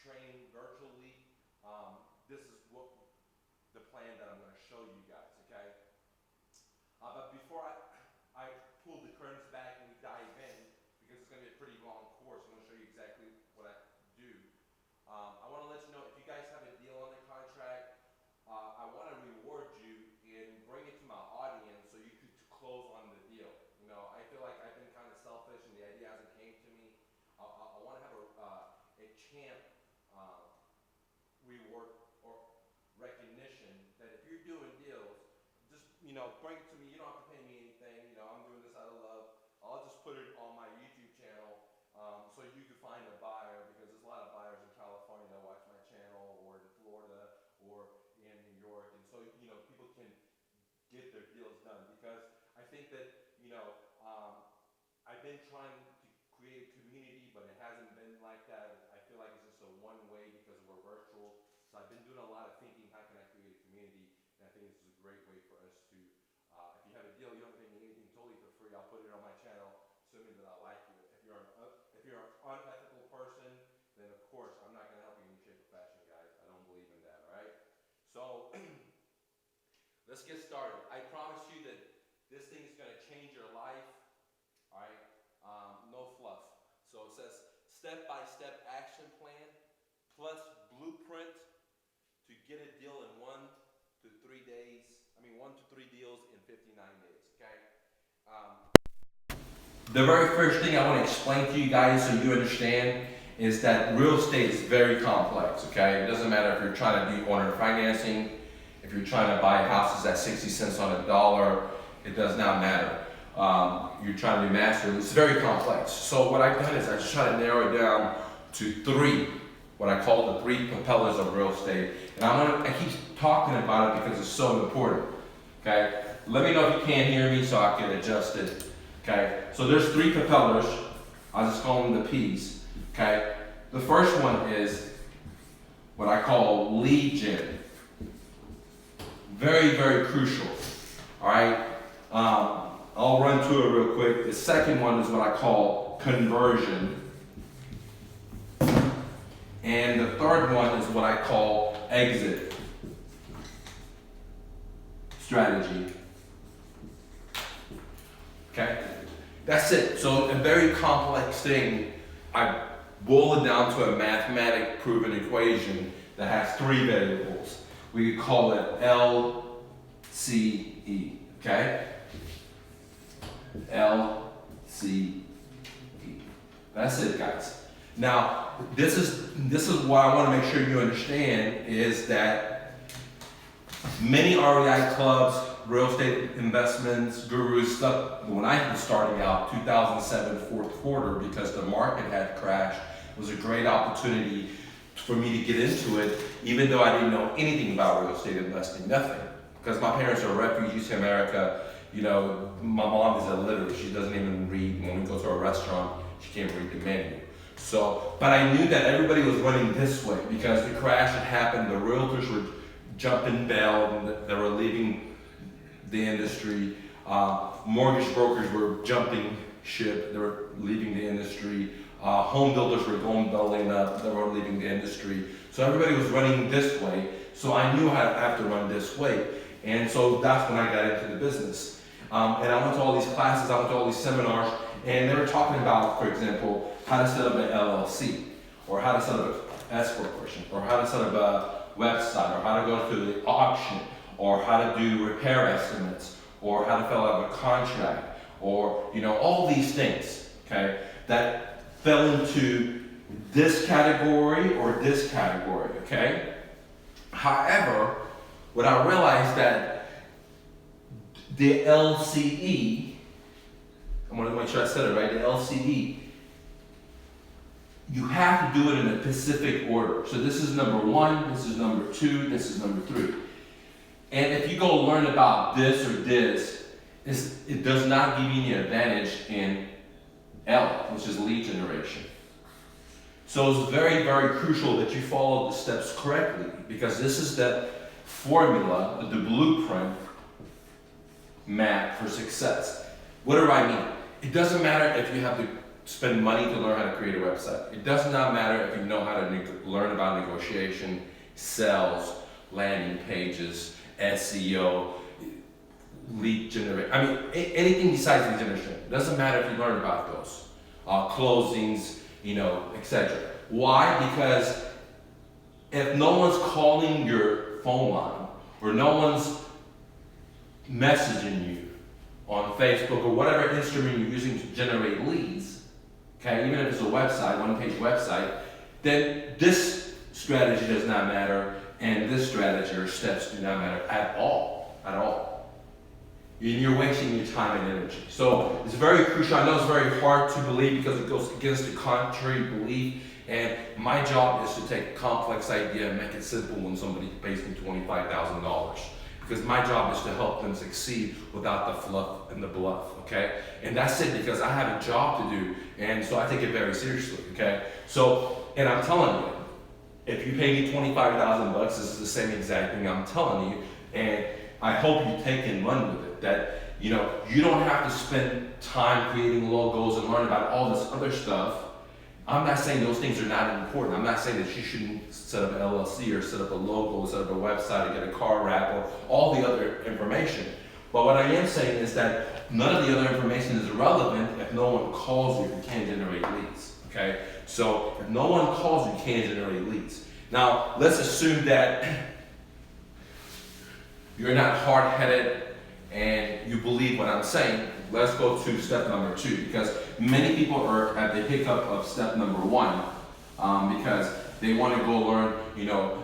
train virtually, this is what the plan that I'm going to show you guys, okay? But before I pull the curtains back and we dive in, because it's going to be a pretty long course, I'm going to show you exactly what I do. I want to let you know, if you guys have a deal on the contract, I want to reward you and bring it to my audience so you could close on the deal. You know, I feel like I've been kind of selfish and the idea hasn't came to me. I want to have a champ reward or recognition that if you're doing deals, just, you know, bring it to me. You don't have to pay me anything. You know, I'm doing this out of love. I'll just put it on my YouTube channel so you can find a buyer, because there's a lot of buyers in California that watch my channel, or in Florida, or in New York. And so, you know, people can get their deals done, because I think that, you know, I've been trying to create a community, but it hasn't been like that. I feel like it's just a one way because we're virtual. So I've been doing a lot of thinking, how can I create a community? And I think this is a great way for us to, if you have a deal, you don't pay me anything, totally for free. I'll put it on my channel, assuming that I like you. If you're an unethical person, then of course I'm not going to help you in any shape or fashion, guys. I don't believe in that, all right? So let's get started. I promise you that this thing is going to change your life, all right? No fluff. So it says step-by-step action plan plus blueprint to get a deal in 1 to 3 days. 1 to 3 deals in 59 days, okay? The very first thing I want to explain to you guys so you understand is that real estate is very complex, okay? It doesn't matter if you're trying to do owner financing, if you're trying to buy houses at 60 cents on a dollar, it does not matter. You're trying to do master, it's very complex. So what I've done is I just try to narrow it down to 3, what I call the 3 propellers of real estate. And I keep talking about it because it's so important, okay? Let me know if you can't hear me so I can adjust it, okay? So there's 3 propellers, I'll just call them the P's, okay? The first one is what I call lead gen. Very, very crucial, all right? I'll run through it real quick. The second one is what I call conversion. And the third one is what I call exit strategy. Okay? That's it. So a very complex thing. I boil it down to a mathematic proven equation that has 3 variables. We could call it LCE. Okay? LCE. That's it, guys. Now, this is what I want to make sure you understand is that many REI clubs, real estate investments, gurus, stuff, when I was starting out, 2007, 4th quarter, because the market had crashed, it was a great opportunity for me to get into it, even though I didn't know anything about real estate investing, nothing. Because my parents are refugees to America. You know, my mom is illiterate. She doesn't even read. When we go to a restaurant, she can't read the menu. So, but I knew that everybody was running this way because the crash had happened. The realtors were jumping bail, and they were leaving the industry. Mortgage brokers were jumping ship. They were leaving the industry. Home builders were going belling up. They were leaving the industry. So everybody was running this way. So I knew I have to run this way. And so that's when I got into the business. And I went to all these classes, I went to all these seminars, and they were talking about, for example, how to set up an LLC, or how to set up an S corporation, or how to set up a website, or how to go to the auction, or how to do repair estimates, or how to fill out a contract, or, you know, all these things, okay, that fell into this category or this category, okay? However, what I realized that the LCE, I want to make sure I said it right, the LCE, you have to do it in a specific order. So this is number 1, this is number 2, this is number 3. And if you go learn about this or this, it does not give you any advantage in L, which is lead generation. So it's very, very crucial that you follow the steps correctly, because this is the formula, the blueprint map for success. What do I mean? It doesn't matter if you have the spend money to learn how to create a website. It does not matter if you know how to learn about negotiation, sales, landing pages, SEO, lead generation. I mean, anything besides lead generation. It doesn't matter if you learn about those. Closings, etc. Why? Because if no one's calling your phone line or no one's messaging you on Facebook or whatever instrument you're using to generate leads, okay, even if it's a website, one-page website, then this strategy does not matter, and this strategy or steps do not matter at all, And you're wasting your time and energy. So it's very crucial. I know it's very hard to believe because it goes against the contrary belief, and my job is to take a complex idea and make it simple when somebody pays me $25,000. Because my job is to help them succeed without the fluff and the bluff, okay? And that's it, because I have a job to do, and so I take it very seriously, okay? So, and I'm telling you, if you pay me $25,000, this is the same exact thing I'm telling you, and I hope you take and run with it, that, you don't have to spend time creating logos and learn about all this other stuff. I'm not saying those things are not important. I'm not saying that you shouldn't set up an LLC or set up a logo, set up a website, or get a car wrap, or all the other information. But what I am saying is that none of the other information is relevant if no one calls you, you can't generate leads, okay? So if no one calls you, you can't generate leads. Now, let's assume that you're not hard-headed and you believe what I'm saying. Let's go to step number 2, because many people are at the hiccup of step number 1 because they want to go learn,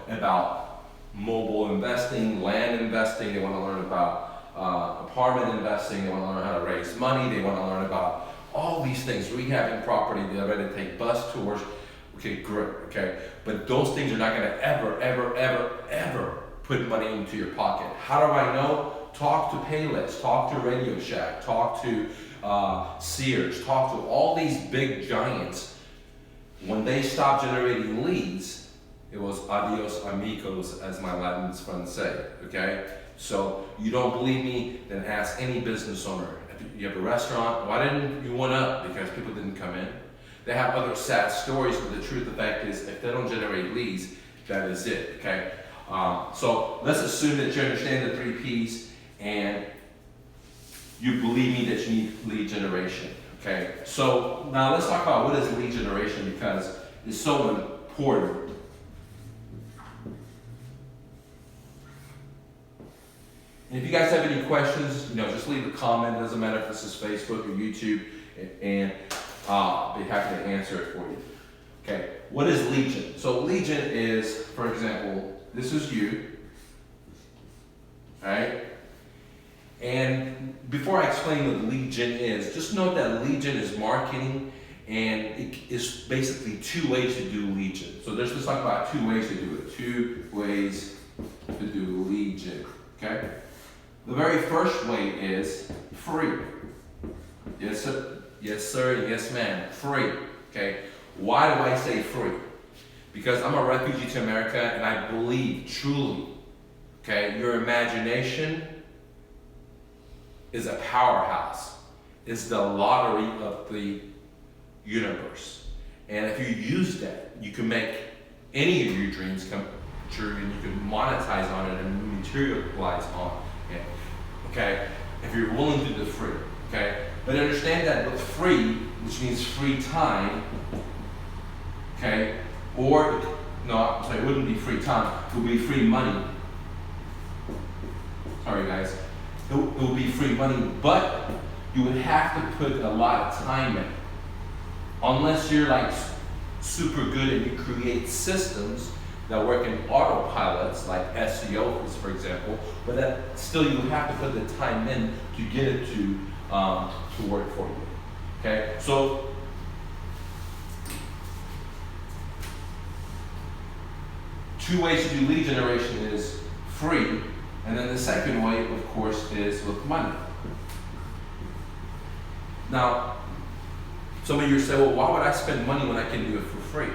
about mobile investing, land investing. They want to learn about apartment investing. They want to learn how to raise money. They want to learn about all these things, rehabbing property. They're ready to take bus tours. Okay, great. Okay, but those things are not going to ever put money into your pocket. How do I know? Talk to Payless, talk to Radio Shack, talk to Sears, talk to all these big giants. When they stopped generating leads, it was adios amigos, as my Latin friends say, okay? So you don't believe me, then ask any business owner. If you have a restaurant, why didn't you went up? Because people didn't come in. They have other sad stories, but the truth of the fact is, if they don't generate leads, that is it, okay? So let's assume that you understand the 3 Ps and you believe me that you need lead generation, okay? So now let's talk about what is lead generation, because it's so important. And if you guys have any questions, just leave a comment. It doesn't matter if this is Facebook or YouTube, and I'll be happy to answer it for you. Okay, what is lead gen? So lead gen is, for example, this is you, all right? And before I explain what lead gen is, just note that lead gen is marketing, and it is basically 2 ways to do lead gen. So let's talk about 2 ways to do it. 2 ways to do lead gen, okay? The very first way is free. Yes, sir. Yes, sir. Yes, ma'am. Free, okay? Why do I say free? Because I'm a refugee to America, and I believe truly, okay, your imagination is a powerhouse. It's the lottery of the universe. And if you use that, you can make any of your dreams come true, and you can monetize on it and materialize on it. Okay? If you're willing to do the free. Okay? But understand that with free, which means free time, okay, or no, I'm sorry, it wouldn't be free time, it would be free money. Sorry guys. It would be free money, but you would have to put a lot of time in. Unless you're like super good and you create systems that work in autopilots, like SEO, for example, but that still you have to put the time in to get it to work for you. Okay, so two ways to do lead generation is free, and then the second way, of course, is with money. Now, some of you say, well, why would I spend money when I can do it for free?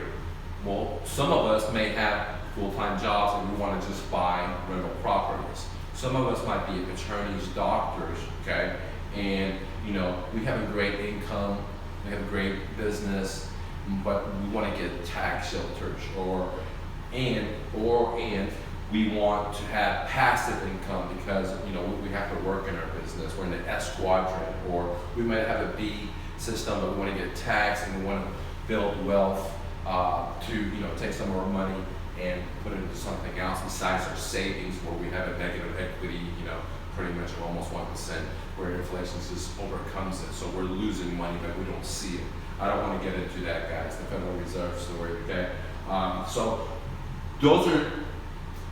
Well, some of us may have full-time jobs and we want to just buy rental properties. Some of us might be attorneys, doctors, okay? And, you know, we have a great income we have a great business, but we want to get tax shelters, and we want to have passive income because we have to work in our business. We're in the S quadrant, or we might have a B system, but we want to get taxed and we want to build wealth to take some of our money and put it into something else besides our savings, where we have a negative equity, pretty much almost 1%, where inflation just overcomes it. So we're losing money, but we don't see it. I don't want to get into that, guys. The Federal Reserve story, okay? So those are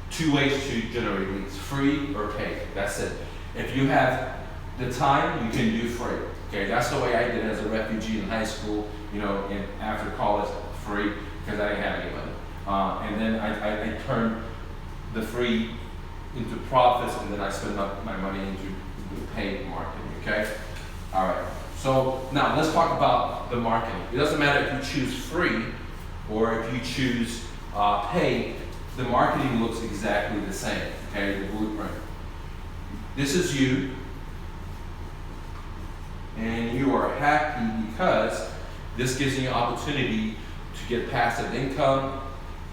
two ways to generate leads: free or paid. That's it. If you have the time, you can do free. Okay, that's the way I did it as a refugee in high school. And after college, free, because I didn't have any money. And then I turned the free into profits, and then I spent my money into paid marketing. Okay. All right. So now let's talk about the marketing. It doesn't matter if you choose free or if you choose paid. The marketing looks exactly the same, okay, the blueprint. This is you, and you are happy because this gives you an opportunity to get passive income,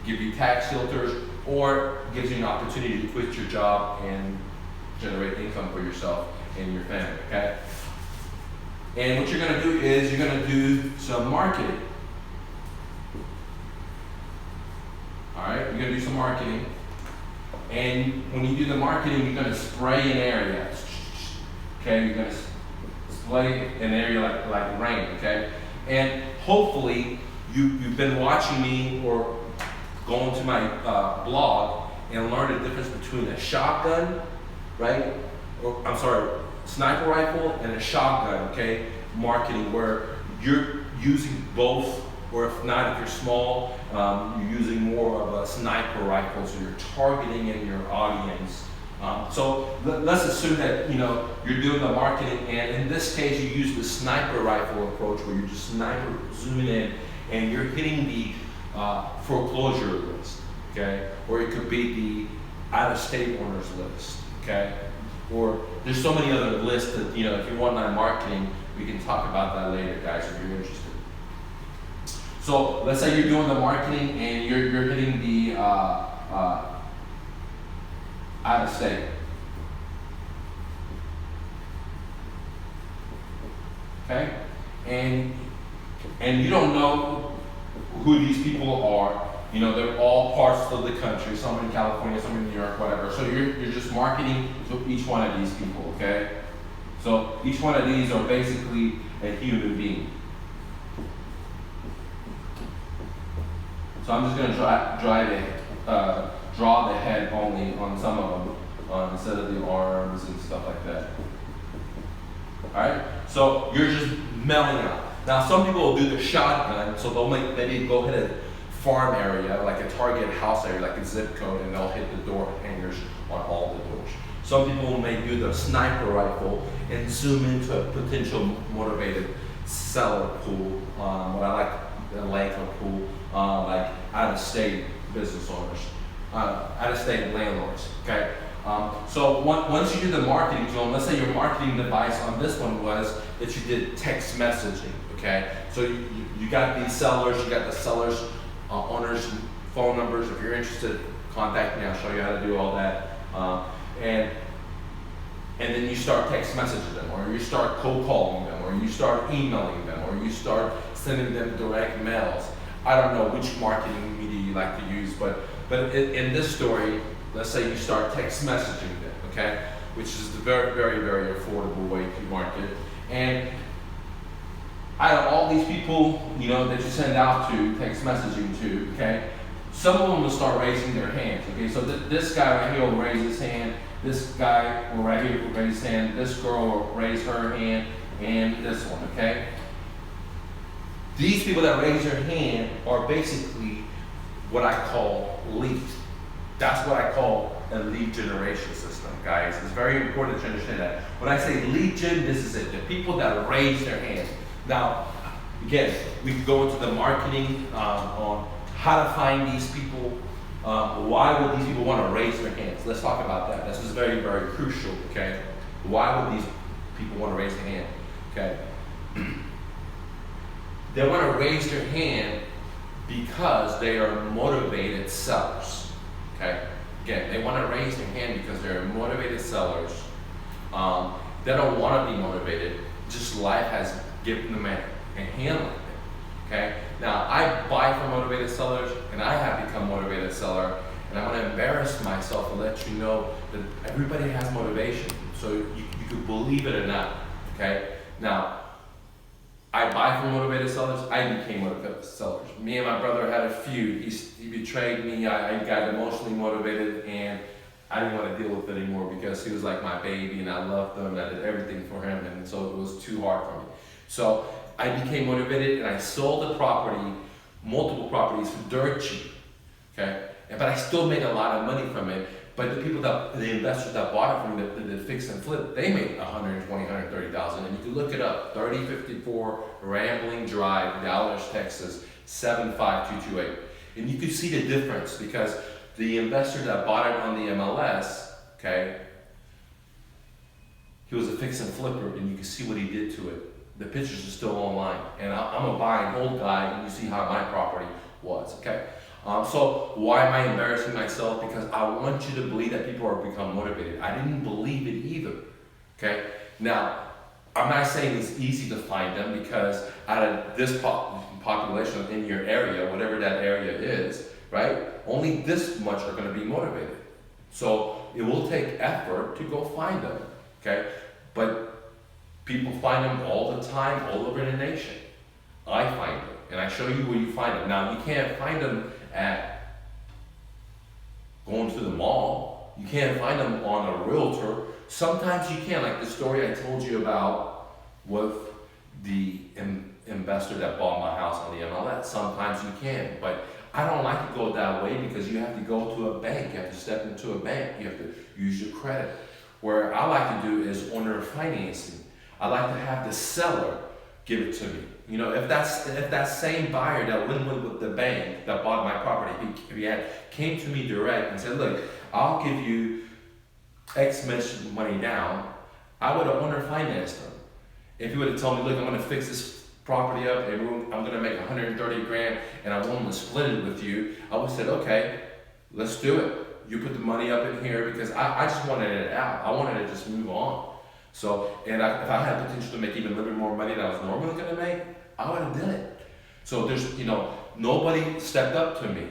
give you tax filters, or gives you an opportunity to quit your job and generate income for yourself and your family, okay? And what you're gonna do is you're gonna do some marketing. All right, you're gonna do some marketing, and when you do the marketing, you're gonna spray an area. Okay, you're gonna spray an area like rain. Okay, and hopefully you've been watching me or going to my blog and learn the difference between a shotgun, right? Or I'm sorry, sniper rifle and a shotgun. Okay, marketing where you're using both. Or if not, if you're small, you're using more of a sniper rifle, so you're targeting in your audience. So let's assume that you're doing the marketing, and in this case, you use the sniper rifle approach, where you're just zooming in, and you're hitting the foreclosure list, okay? Or it could be the out-of-state owners list, okay? Or there's so many other lists that if you want my marketing, we can talk about that later, guys, if you're interested. So let's say you're doing the marketing and you're hitting the out of state. Okay? And you don't know who these people are. They're all parts of the country, some in California, some in New York, whatever. So you're just marketing to each one of these people, okay? So each one of these are basically a human being. So I'm just going to draw the head only on some of them instead of the arms and stuff like that. All right. So you're just mailing out. Now some people will do the shotgun, so they'll maybe go hit a farm area, like a target house area, like a zip code, and they'll hit the door hangers on all the doors. Some people may do the sniper rifle and zoom into a potential motivated seller pool, what I like the Atlanta pool, like out-of-state business owners, out-of-state landlords, okay? So once you do the marketing to them, let's say your marketing device on this one was that you did text messaging, okay? So you got these sellers, you got the sellers, owners' phone numbers. If you're interested, contact me, I'll show you how to do all that. And then you start text messaging them, or you start cold calling them, or you start emailing them, or you start sending them direct mails. I don't know which marketing media you like to use, but in this story, let's say you start text messaging them, okay? Which is the very, very, very affordable way to market. And out of all these people, that you send out to text messaging to, okay, some of them will start raising their hands, okay? So this guy right here will raise his hand, this guy will right here will raise his hand, this girl will raise her hand, and this one, okay? These people that raise their hand are basically what I call leads. That's what I call a lead generation system, guys. It's very important to understand that. When I say lead gen, this is it. The people that raise their hand. Now, again, we can go into the marketing on how to find these people. Why would these people want to raise their hands? Let's talk about that. This is very, very crucial, okay? Why would these people want to raise their hand, okay? They want to raise their hand because they are motivated sellers. Okay? Again, they want to raise their hand because they're motivated sellers. They don't want to be motivated. Just life has given them a hand like that. Okay? Now, I buy from motivated sellers, and I have become a motivated seller, and I want to embarrass myself and let you know that everybody has motivation. So you could believe it or not. Okay? Now, I buy from motivated sellers. I became motivated sellers. Me and my brother had a feud. He betrayed me. I got emotionally motivated, and I didn't want to deal with it anymore because he was like my baby, and I loved him, and I did everything for him, and so it was too hard for me. So I became motivated, and I sold the property, multiple properties, for dirt cheap. Okay, but I still made a lot of money from it. But the investors that bought it from me, that did fix and flip, they made $120,000, $130,000, and you can look it up. 3054 Rambling Drive, Dallas, Texas, 75228, and you can see the difference because the investor that bought it on the MLS, okay, he was a fix and flipper, and you can see what he did to it. The pictures are still online, and I'm a buy and hold guy, and you see how my property was, okay? So why am I embarrassing myself? Because I want you to believe that people are become motivated. I didn't believe it either, okay? Now, I'm not saying it's easy to find them because out of this population in your area, whatever that area is, right? Only this much are gonna be motivated. So it will take effort to go find them, okay? But people find them all the time, all over the nation. I find them, and I show you where you find them. Now, you can't find them at going to the mall. You can't find them on a realtor. Sometimes you can, like the story I told you about with the investor that bought my house on the MLS. Sometimes you can, but I don't like to go that way because you have to go to a bank. You have to step into a bank. You have to use your credit. Where I like to do is owner financing. I like to have the seller give it to me. You know, if that same buyer that went with the bank that bought my property, if he came to me direct and said, look, I'll give you X much money down, I would have owner financed him. If he would have told me, look, I'm gonna fix this property up and I'm gonna make 130 grand and I want to split it with you, I would have said, okay, let's do it. You put the money up in here because I just wanted it out. I wanted to just move on. So, if I had potential to make even a little bit more money than I was normally gonna make, I would have done it. So there's, nobody stepped up to me.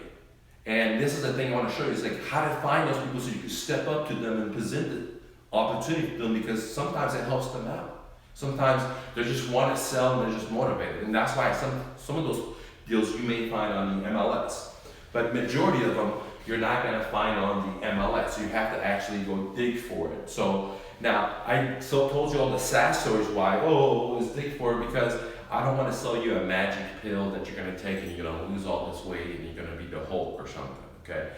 And this is the thing I want to show you, is like how to find those people so you can step up to them and present the opportunity to them, because sometimes it helps them out. Sometimes they just want to sell and they're just motivated. And that's why some of those deals you may find on the MLS. But majority of them, you're not gonna find on the MLS. So you have to actually go dig for it. So now, I told you all the sad stories why, let's dig for it, because I don't want to sell you a magic pill that you're going to take and you're going to lose all this weight and you're going to be the Hulk or something, okay?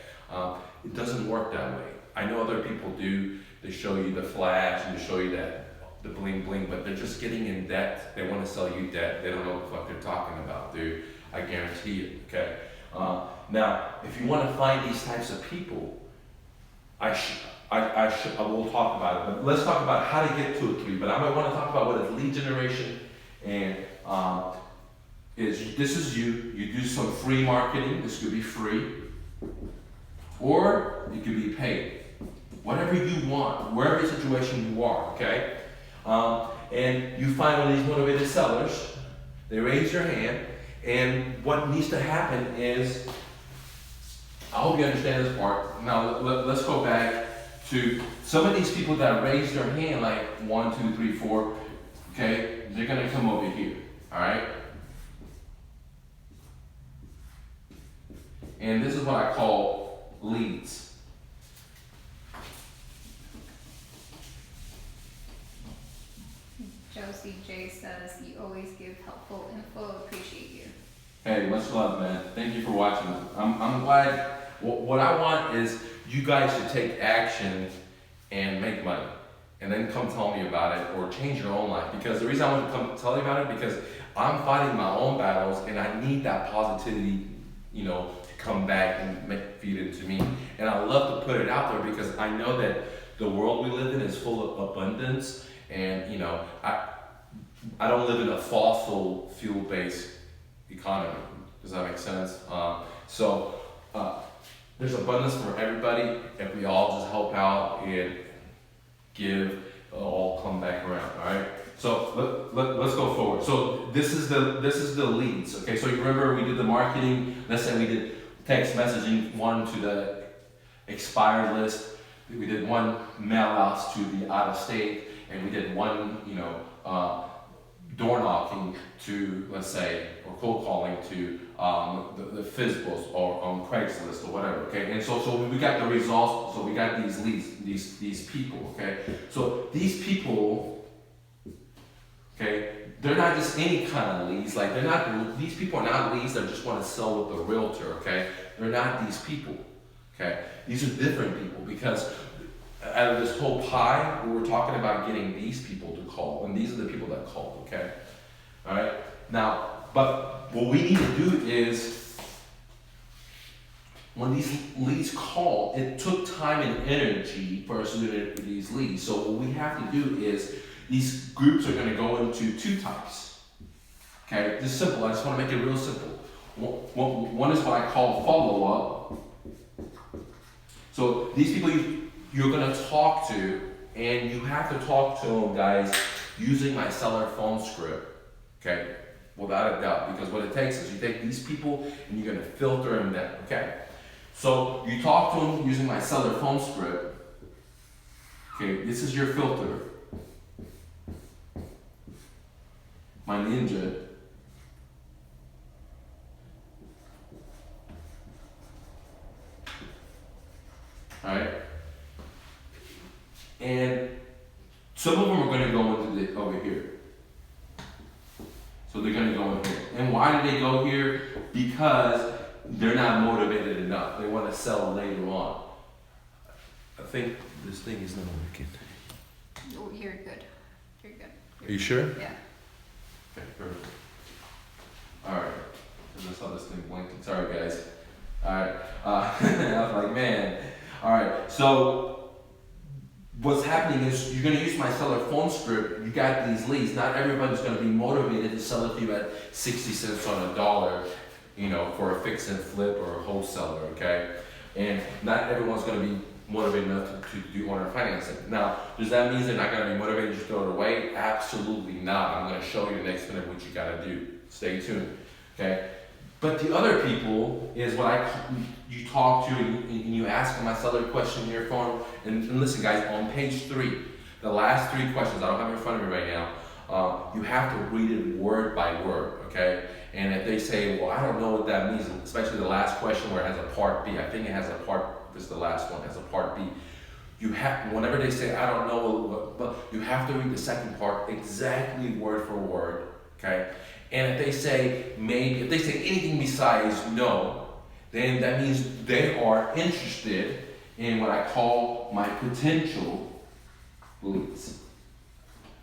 It doesn't work that way. I know other people do. They show you the flash and they show you the bling bling, but they're just getting in debt. They want to sell you debt. They don't know what the fuck they're talking about, dude. I guarantee it, okay? Now, if you want to find these types of people, I will talk about it, but let's talk about how to get to a 3. But I might want to talk about what is lead generation, and this is you do some free marketing. This could be free, or it could be paid, whatever you want, wherever situation you are, okay? And you find one of these motivated sellers, they raise their hand, and what needs to happen is, I hope you understand this part. Now let's go back to some of these people that raise their hand, like 1, 2, 3, 4, okay, they're gonna come over here, all right? And this is what I call leads. Josie J says, you always give helpful info, appreciate you. Hey, much love, man. Thank you for watching. I'm glad. What I want is you guys to take action and make money, and then come tell me about it or change your own life. Because the reason I want to come tell you about it, because I'm fighting my own battles and I need that positivity, to come back and feed into me. And I love to put it out there because I know that the world we live in is full of abundance, and I don't live in a fossil fuel based economy. Does that make sense? So there's abundance for everybody if we all just help out and give, it'll all come back around. All right. So let's go forward. So this is the leads. Okay. So you remember we did the marketing. Let's say we did text messaging one to the expired list. We did one mail outs to the out of state, and we did one, door knocking to, let's say, or cold calling to the FISBOs or on Craigslist or whatever. Okay, and so we got the results. So we got these leads, these people. Okay, so these people, okay, they're not just any kind of leads. Like these people are not leads that just want to sell with a realtor. Okay, they're not these people. Okay, these are different people because out of this whole pie, we were talking about getting these people to call, and these are the people that called. Okay, all right. Now, but what we need to do is, when these leads call, it took time and energy for us to do these leads. So what we have to do is, these groups are going to go into two types. Okay, this is simple. I just want to make it real simple. One is what I call follow-up. So these people you're going to talk to, and you have to talk to them, guys, using my seller phone script. Okay, without a doubt, because what it takes is you take these people and you're going to filter them down. Okay, so you talk to them using my seller phone script. Okay, this is your filter. My ninja. Alright? And some of them are going to go into over here. So they're going to go in here. And why do they go here? Because they're not motivated enough. They want to sell later on. I think this thing is not working. Oh, you're good. You're good. Are you sure? Yeah. Okay, perfect. Alright. I just saw this thing blinking. Sorry, guys. Alright. I was like, man. Alright, so what's happening is you're going to use my seller phone script. You got these leads. Not everybody's going to be motivated to sell it to you at 60 cents on a dollar, for a fix and flip or a wholesaler, okay? And not everyone's going to be motivated enough to do owner financing. Now, does that mean they're not going to be motivated to throw it away? Absolutely not. I'm going to show you next minute what you got to do. Stay tuned, okay? But the other people is what you talk to and you ask them my seller questionnaire form. And listen, guys, on page 3, the last 3 questions, I don't have it in front of me right now, you have to read it word by word, okay? And if they say, well, I don't know what that means, especially the last question where it has a part B, I think it has a part, this is the last one, it has a part B. You have, whenever they say, I don't know, but you have to read the second part exactly word for word, okay? And if they say maybe, if they say anything besides no, then that means they are interested in what I call my potential leads.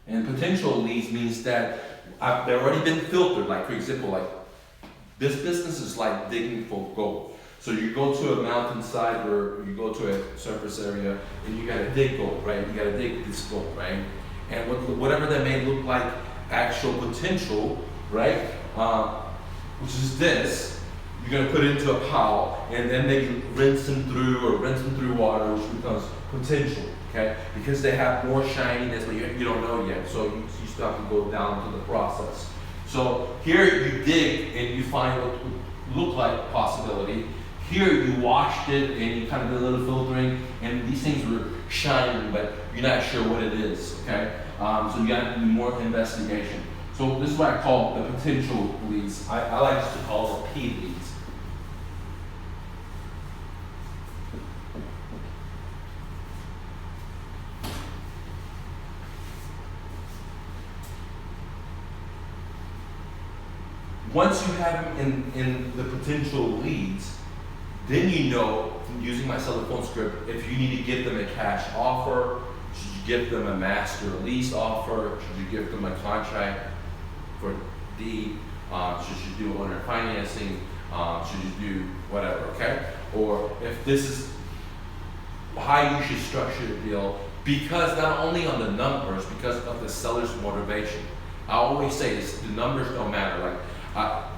And potential leads means that they've already been filtered. Like, for example, like this business is like digging for gold. So you go to a mountainside or you go to a surface area and you gotta dig gold, right? You gotta dig this gold, right? And whatever that may look like, actual potential, right? Which is this, you're gonna put it into a pile and then maybe rinse them through water, which becomes potential, okay? Because they have more shininess, but you don't know yet, so you still have to go down to the process. So here you dig and you find what would look like possibility. Here you washed it and you kind of did a little filtering, and these things were shining, but you're not sure what it is, okay? So you got to do more investigation. So this is what I call the potential leads. I like to call them P leads. Once you have them in the potential leads, then you know, from using my seller phone script, if you need to give them a cash offer, should you give them a master lease offer, should you give them a contract for deed, should you do owner financing, should you do whatever, okay? Or if this is how you should structure the deal, because not only on the numbers, because of the seller's motivation. I always say this, the numbers don't matter. Like,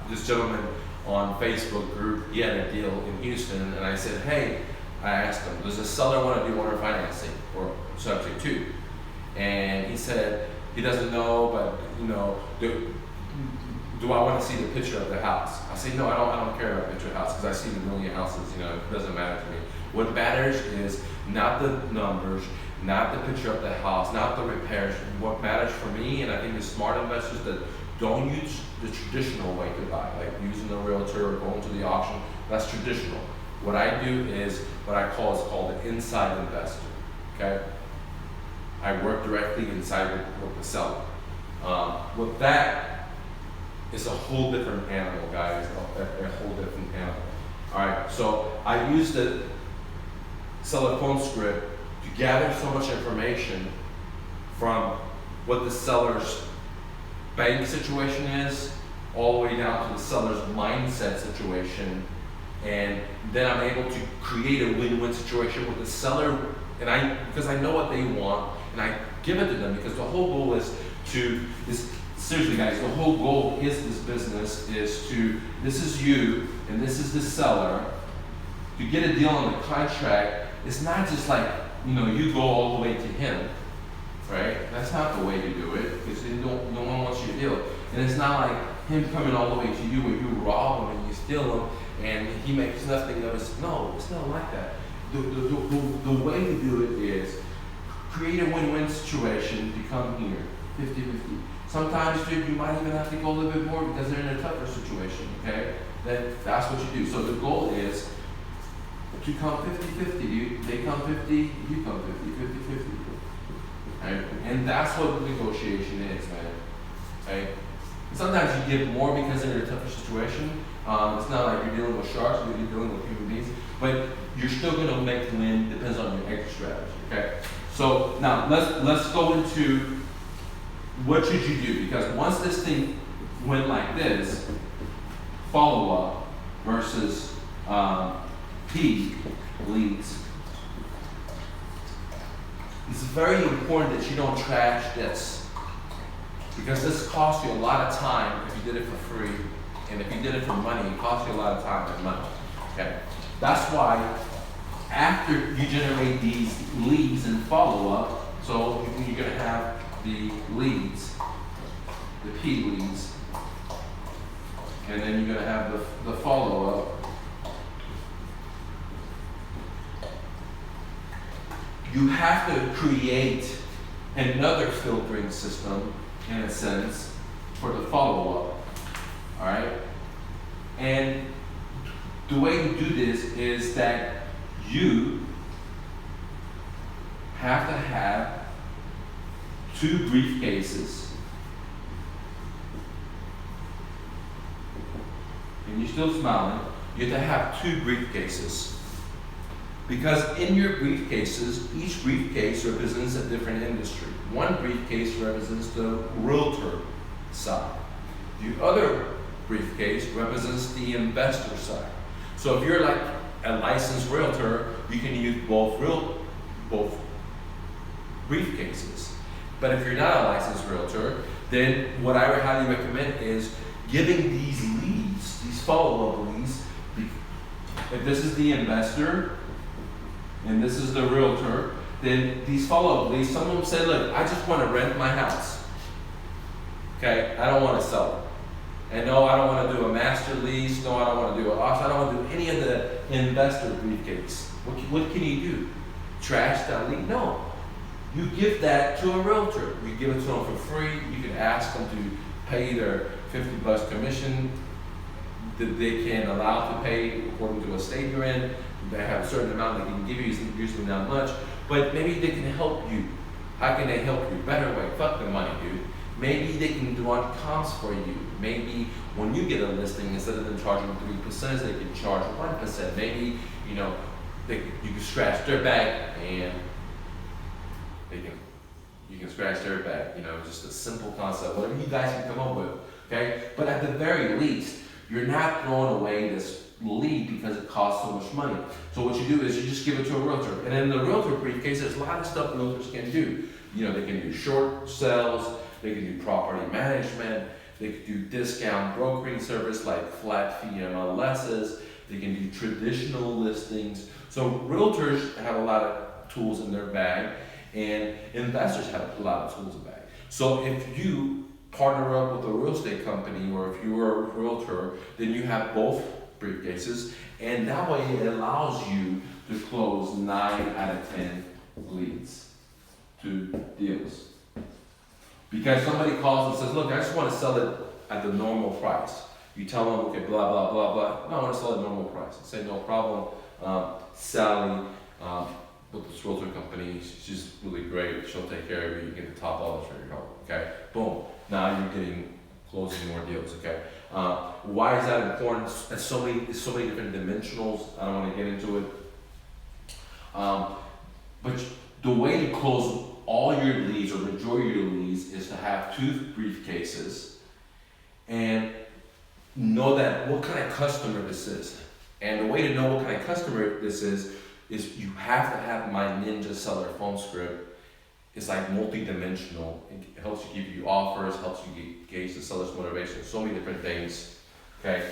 This gentleman on Facebook group, he had a deal in Houston, and I said, hey, I asked him, does the seller want to do owner financing or subject to? And he said he doesn't know, but do I want to see the picture of the house? I said, no, I don't care about the picture of the house because I see the million houses, it doesn't matter to me. What matters is not the numbers, not the picture of the house, not the repairs. What matters for me, and I think the smart investors that don't use the traditional way to buy, like using the realtor or going to the auction, that's traditional. What I do is what I call is called an inside investor, okay? I work directly inside with the seller. With that, it's a whole different animal, guys, a whole different animal. All right, so I use the seller phone script to gather so much information from what the seller's bank situation is, all the way down to the seller's mindset situation, and then I'm able to create a win-win situation with the seller, and because I know what they want, and I give it to them, because the whole goal is seriously guys, the whole goal is this business this is you, and this is the seller, to get a deal on the contract. It's not just like, you go all the way to him, right? That's not the way to do it, because no one wants you to deal. And it's not like him coming all the way to you where you rob him and you steal him and he makes nothing of it. No, it's not like that. The way to do it is create a win-win situation to come here, 50-50. Sometimes you might even have to go a little bit more because they're in a tougher situation, okay? That's what you do. So the goal is to come 50-50. They come 50, you come 50, 50-50. Right? And that's what the negotiation is, man. Right? Sometimes you give more because they're in a tougher situation. It's not like you're dealing with sharks, you're dealing with human beings, but you're still gonna make win, depends on your exit strategy, okay? So now let's go into what should you do, because once this thing went like this, follow-up versus P leads. It's very important that you don't trash this, because this costs you a lot of time if you did it for free, and if you did it for money, it costs you a lot of time and money. Okay, that's why after you generate these leads and follow-up, so you're going to have the leads, the P leads, and then you're going to have the follow-up. You have to create another filtering system, in a sense, for the follow-up, all right? And the way to do this is that you have to have 2 briefcases, and you're still smiling, you have to have 2 briefcases. Because in your briefcases, each briefcase represents a different industry. One briefcase represents the realtor side. The other briefcase represents the investor side. So if you're like a licensed realtor, you can use both briefcases. But if you're not a licensed realtor, then what I would highly recommend is giving these leads, these follow-up leads. If this is the investor, and this is the realtor, then these follow-up leads, some of them say, look, I just want to rent my house. Okay, I don't want to sell it. And no, I don't want to do a master lease, no, I don't want to do an auction, I don't want to do any of the investor briefcase. What can you do? Trash that lead? No. You give that to a realtor. You give it to them for free. You can ask them to pay their $50 commission that they can allow to pay according to a state you're in. They have a certain amount they can give you, usually not much, but maybe they can help you. How can they help you? Better way, fuck the money, dude. Maybe they can run comps for you. Maybe when you get a listing, instead of them charging 3%, they can charge 1%. Maybe, you can scratch their back and you can scratch their back. Just a simple concept, whatever you guys can come up with, okay? But at the very least, you're not throwing away this lead because it costs so much money. So what you do is you just give it to a realtor. And in the realtor briefcase, there's a lot of stuff realtors can do. They can do short sales, they can do property management, They could do discount brokering service like flat fee MLSs. They can do traditional listings. So realtors have a lot of tools in their bag, and investors have a lot of tools in their bag. So if you partner up with a real estate company, or if you are a realtor, then you have both briefcases, and that way it allows you to close 9 out of 10 leads to deals. Because somebody calls and says, look, I just want to sell it at the normal price. You tell them, okay, blah, blah, blah, blah. No, I want to sell it at normal price. I say, no problem. Sally, with this realtor company, she's really great. She'll take care of you. You get the top dollar for your home. Okay, boom. Now you're getting closing more deals. Okay, why is that important? It's so many different dimensionals. I don't want to get into it. But the way to close all your leads, or majority of your leads, is to have 2 briefcases and know that what kind of customer this is. And the way to know what kind of customer this is you have to have my Ninja Seller phone script. It's like multi-dimensional. It helps you give you offers, helps you gauge the seller's motivation, so many different things. Okay,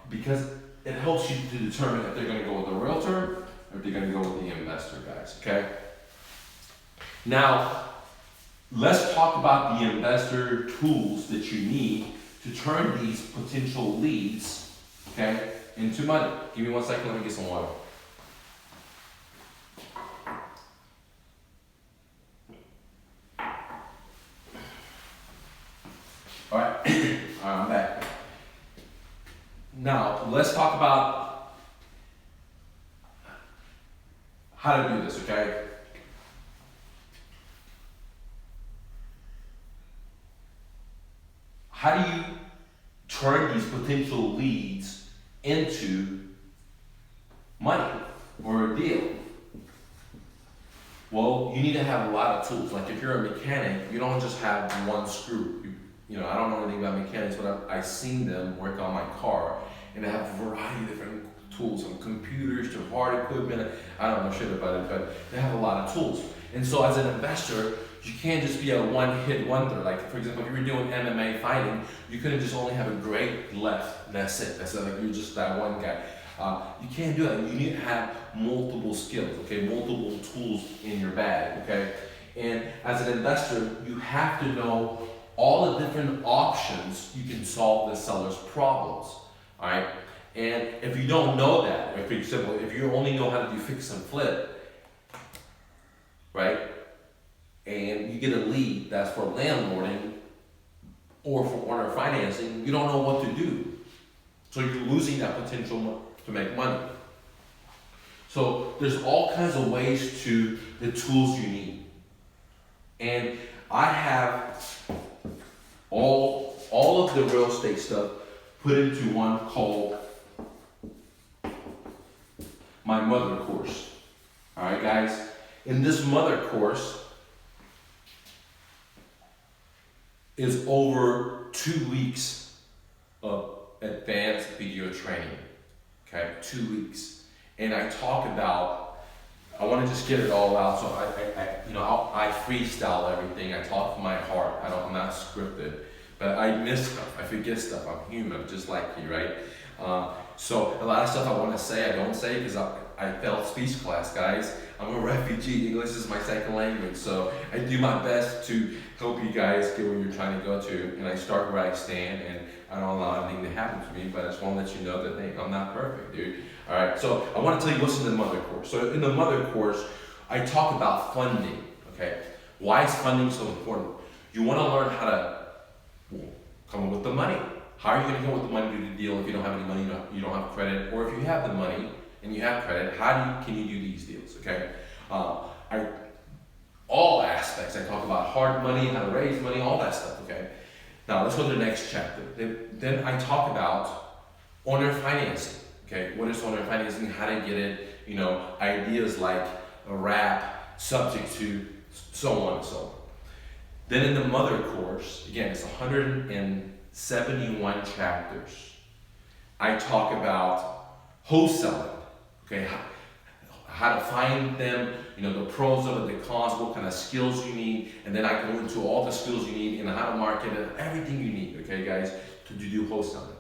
because it helps you to determine if they're going to go with a realtor or if they're going to go with the investor, guys. Okay. Now, let's talk about the investor tools that you need to turn these potential leads, okay, into money. Give me 1 second. Let me get some water. All right, I'm back. Now, let's talk about how to do this, okay? How do you turn these potential leads into money or a deal? Well, you need to have a lot of tools. Like if you're a mechanic, you don't just have one screw. You know, I don't know anything about mechanics, but I've seen them work on my car, and they have a variety of different tools, from computers to hard equipment. I don't know shit about it, but they have a lot of tools. And so as an investor, you can't just be a one-hit wonder. Like, for example, if you were doing MMA fighting, you couldn't just only have a great left. That's it. That's it. Like, you're just that one guy. You can't do that. You need to have multiple skills, okay? Multiple tools in your bag, okay? And as an investor, you have to know all the different options you can solve the seller's problems, all right? And if you don't know that, or for example, if you only know how to do fix and flip, right? And you get a lead that's for landlording or for owner financing, you don't know what to do. So you're losing that potential to make money. So there's all kinds of ways to the tools you need. And I have all of the real estate stuff put into one called my Mother course. All right, guys. In this Mother course is over 2 weeks of advanced video training. Okay, 2 weeks, and I talk about. I want to just get it all out, so I freestyle everything. I talk from my heart. I'm not scripted, but I miss stuff. I forget stuff. I'm human, just like you, right? So a lot of stuff I want to say, I don't say because I failed speech class, guys. I'm a refugee. English is my second language, so I do my best to help you guys get where you're trying to go to, and I start where I stand, and I don't allow anything to happen to me, but I just want to let you know that, hey, I'm not perfect, dude. All right, so I want to tell you what's in the Mother course. So in the Mother course, I talk about funding, okay? Why is funding so important? You want to learn how to come up with the money. How are you going to come up with the money to do the deal if you don't have any money, you don't have credit, or if you have the money and you have credit, can you do these deals, okay? All aspects, I talk about hard money, how to raise money, all that stuff, okay? Now let's go to the next chapter. Then I talk about owner financing, okay? What is owner financing, how to get it, ideas like a wrap, subject to, so on and so on. Then in the Mother course, again, it's 171 chapters. I talk about wholesaling, okay? how to find them, you know, the pros of it, the cons, what kind of skills you need, and then I go into all the skills you need and how to market it, everything you need, okay, guys, to do wholesaling.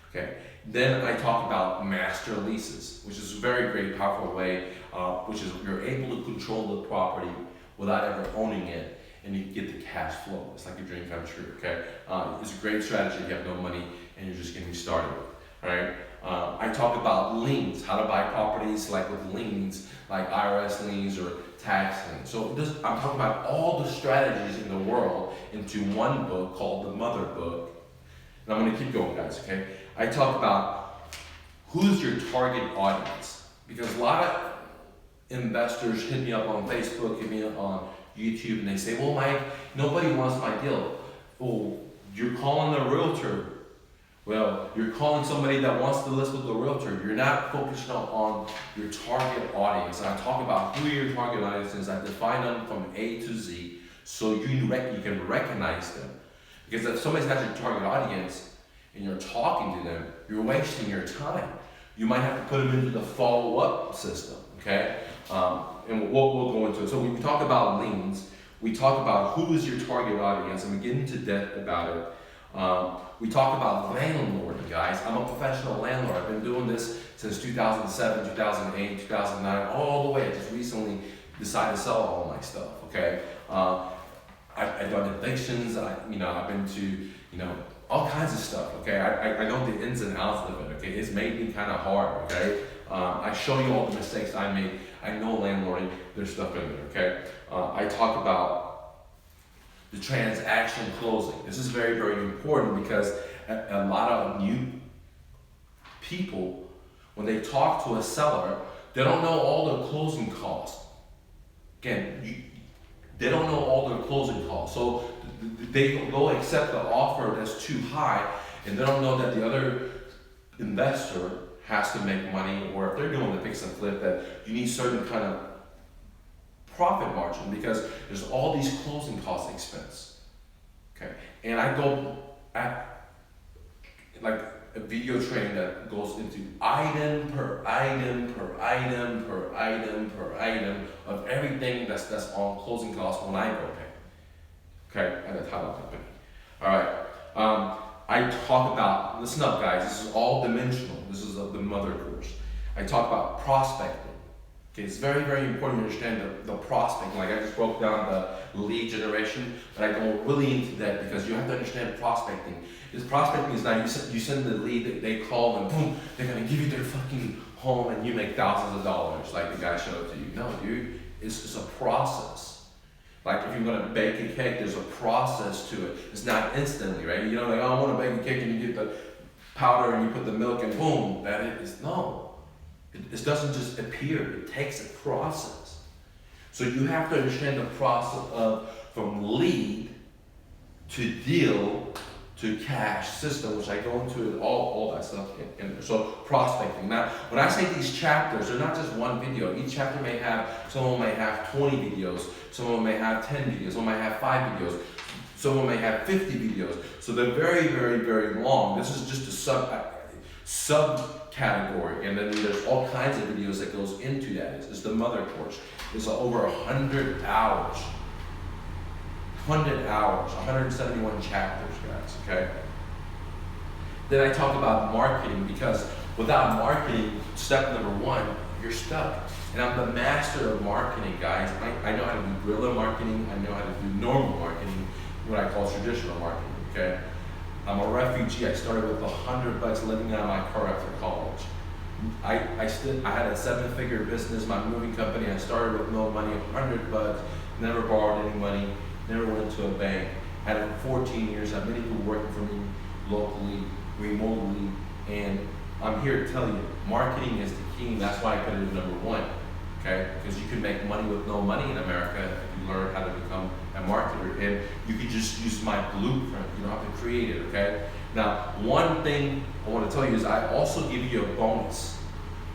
Okay. Then I talk about master leases, which is a very great, powerful way, which is you're able to control the property without ever owning it, and you get the cash flow. It's like a dream come true, okay? It's a great strategy if you have no money and you're just getting started, all right? I talk about liens, how to buy properties like with liens, like IRS liens or tax liens. So I'm talking about all the strategies in the world into one book called the Mother Book. And I'm gonna keep going, guys, okay? I talk about who's your target audience, because a lot of investors hit me up on Facebook, hit me up on YouTube, and they say, well, Mike, nobody wants my deal. Oh, you're calling a realtor. Well, you're calling somebody that wants to list with the realtor. You're not focusing on your target audience. And I talk about who your target audience is. I define them from A to Z so you can recognize them. Because if somebody's not your target audience, and you're talking to them, you're wasting your time. You might have to put them into the follow-up system, okay? And we'll go into it. So when we talk about liens, we talk about who is your target audience, and we get into depth about it. We talk about landlording, guys. I'm a professional landlord. I've been doing this since 2007, 2008, 2009, all the way. I just recently decided to sell all my stuff, okay? I've done evictions. I've been to, all kinds of stuff, okay? I know the ins and outs of it, okay? It's made me kind of hard, okay? I show you all the mistakes I made. I know landlording, there's stuff in there, okay? I talk about the transaction closing. This is very, very important because a lot of new people, when they talk to a seller, they don't know all the closing costs. Again, they don't know all their closing costs. So they go accept the offer that's too high, and they don't know that the other investor has to make money, or if they're doing the fix and flip, that you need certain kind of profit margin because there's all these closing cost expense. Okay, and I go at like a video training that goes into item per item per item per item per item of everything that's on closing costs when I go pay. Okay, at a title company. All right. I talk about, listen up guys, this is all dimensional. This is the Mother course. I talk about prospecting. Okay, it's very, very important to understand the prospecting. Like I just broke down the lead generation, but I go really into that because you have to understand prospecting. This prospecting is not you send the lead, they call them, boom, they're gonna give you their fucking home and you make thousands of dollars like the guy showed to you. No, dude, it's a process. Like if you're gonna bake a cake, there's a process to it. It's not instantly, right? You know, like, oh, I wanna bake a cake and you get the powder and you put the milk and boom, that is, no. It doesn't just appear, it takes a process. So you have to understand the process of from lead to deal to cash system, which I go into all that stuff in there. So prospecting. Now, when I say these chapters, they're not just one video. Each chapter may have, some of them may have 20 videos, some of them may have 10 videos, some may have 5 videos, some of them may have 50 videos. So they're very, very, very long. This is just a subcategory, and then there's all kinds of videos that goes into that. It's the Mother course. It's over 100 hours. 100 hours, 171 chapters, guys, okay? Then I talk about marketing because without marketing, step number 1, you're stuck. And I'm the master of marketing, guys. I know how to do guerrilla marketing, I know how to do normal marketing, what I call traditional marketing, okay? I'm a refugee. I started with $100 living out of my car after college. I had a 7-figure business, my moving company. I started with no money, $100, never borrowed any money, never went to a bank. Had it for 14 years. I have many people working for me locally, remotely, and I'm here to tell you, marketing is the key, and that's why I put it at number 1. Okay, because you can make money with no money in America if you learn how to become a marketer, and you can just use my blueprint. You don't have to create it. Okay. Now, one thing I want to tell you is I also give you a bonus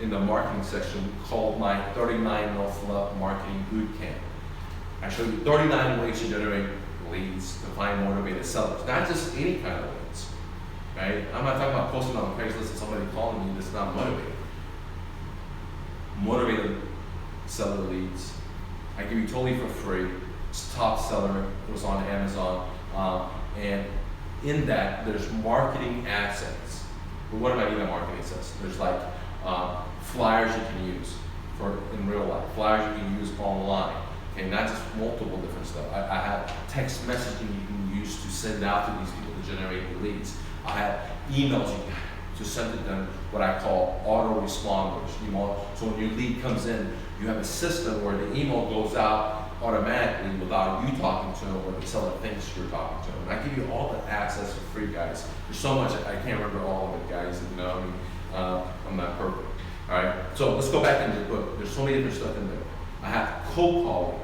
in the marketing section called my 39 No Fluff Marketing Bootcamp. I show you 39 ways to generate leads to find motivated sellers, not just any kind of leads. Right? I'm not talking about posting on Craigslist and somebody calling me that's not motivated. Motivated seller leads. I give you totally for free. It's top seller. It was on Amazon. And in that, there's marketing assets. But what do I mean by marketing assets? There's like flyers you can use for in real life, flyers you can use online. Okay, not just multiple different stuff. I have text messaging you can use to send out to these people to generate leads. I have emails you can to send to them, what I call autoresponders. So when your lead comes in, you have a system where the email goes out automatically without you talking to them, or the seller thinks you're talking to them. And I give you all the access for free, guys. There's so much, I can't remember all of it, guys. You know, I mean, I'm not perfect. All right, so let's go back into the book. There's so many different stuff in there. I have cold calling.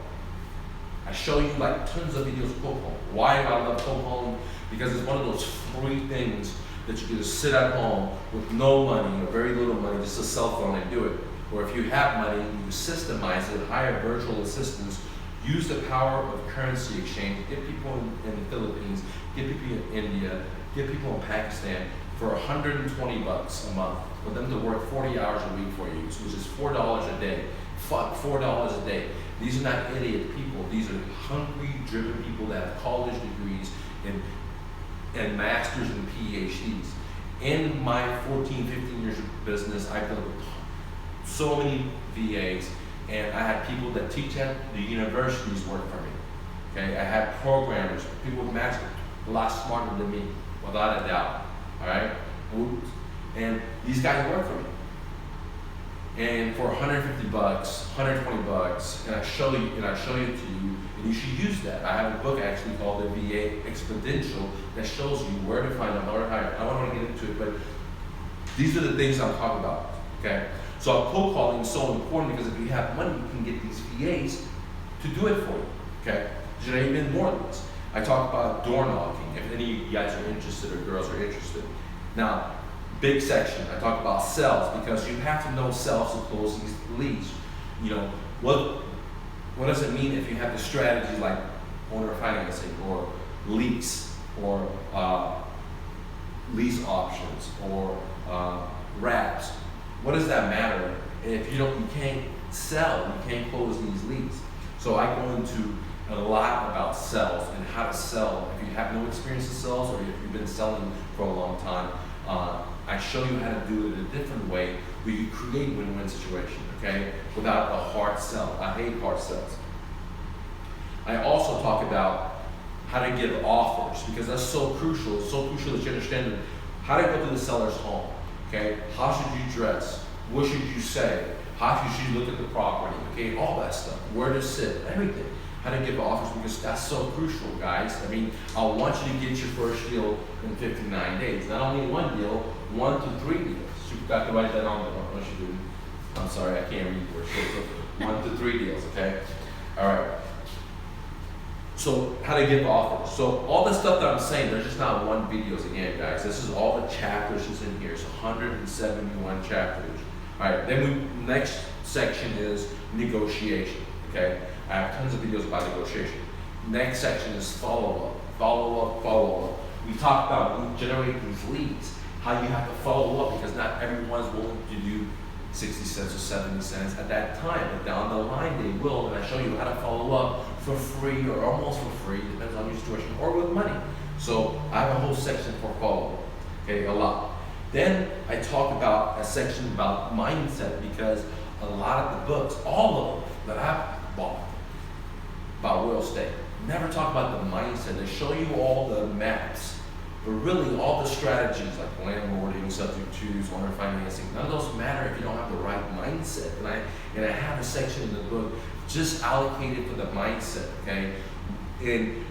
I show you like tons of videos of cold calling. Why do I love cold calling? Because it's one of those free things that you can just sit at home with no money or very little money, just a cell phone, and do it. Or if you have money, you systemize it, hire virtual assistants, use the power of currency exchange, get people in the Philippines, get people in India, get people in Pakistan for $120 a month, for them to work 40 hours a week for you, which is $4 a day. Fuck, $4 a day. These are not idiot people. These are hungry, driven people that have college degrees and masters and PhDs. In my 14, 15 years of business, I've done so many VAs, and I had people that teach at the universities work for me. Okay, I had programmers, people with masters, a lot smarter than me, without a doubt. All right, and these guys work for me. And for $150, $120, and I show you it to you, and you should use that. I have a book actually called the VA Exponential that shows you where to find them, how to hire. I don't want to get into it, but these are the things I'm talking about. Okay, so cold calling is so important because if you have money, you can get these VAs to do it for you. Okay, should I even more than this? I talk about door knocking. If any of you guys are interested or girls are interested, now. Big section, I talk about sales because you have to know sales to close these leads. You know, what does it mean if you have the strategies like owner financing or lease or lease options or wraps? What does that matter if you can't sell, you can't close these leads? So I go into a lot about sales and how to sell. If you have no experience in sales or if you've been selling for a long time, I show you how to do it in a different way where you create win-win situation, okay, without a hard sell. I hate hard sells. I also talk about how to give offers because that's so crucial. It's so crucial that you understand how to go to the seller's home, okay? How should you dress? What should you say? How should you look at the property, okay? All that stuff. Where to sit, everything. How to give offers because that's so crucial, guys. I mean, I want you to get your first deal in 59 days. Not only one deal, 1 to 3 deals. You got to write that on there, don't you do? I'm sorry, I can't read words. So 1 to 3 deals, okay? All right. So how to give offers. So all the stuff that I'm saying, there's just not one videos again, guys. This is all the chapters that's in here. It's 171 chapters. All right, then next section is negotiation, okay? I have tons of videos about negotiation. Next section is follow-up. We talked about generating these leads, how you have to follow up because not everyone's willing to do 60 cents or 70 cents at that time, but down the line they will, and I show you how to follow up for free or almost for free, depends on your situation, or with money. So I have a whole section for follow-up, okay, a lot. Then I talk about a section about mindset because a lot of the books, all of them that I've bought about real estate, never talk about the mindset. They show you all the maps, but really all the strategies like landlording, subject to, owner financing, none of those matter if you don't have the right mindset. And I have a section in the book just allocated for the mindset, okay? And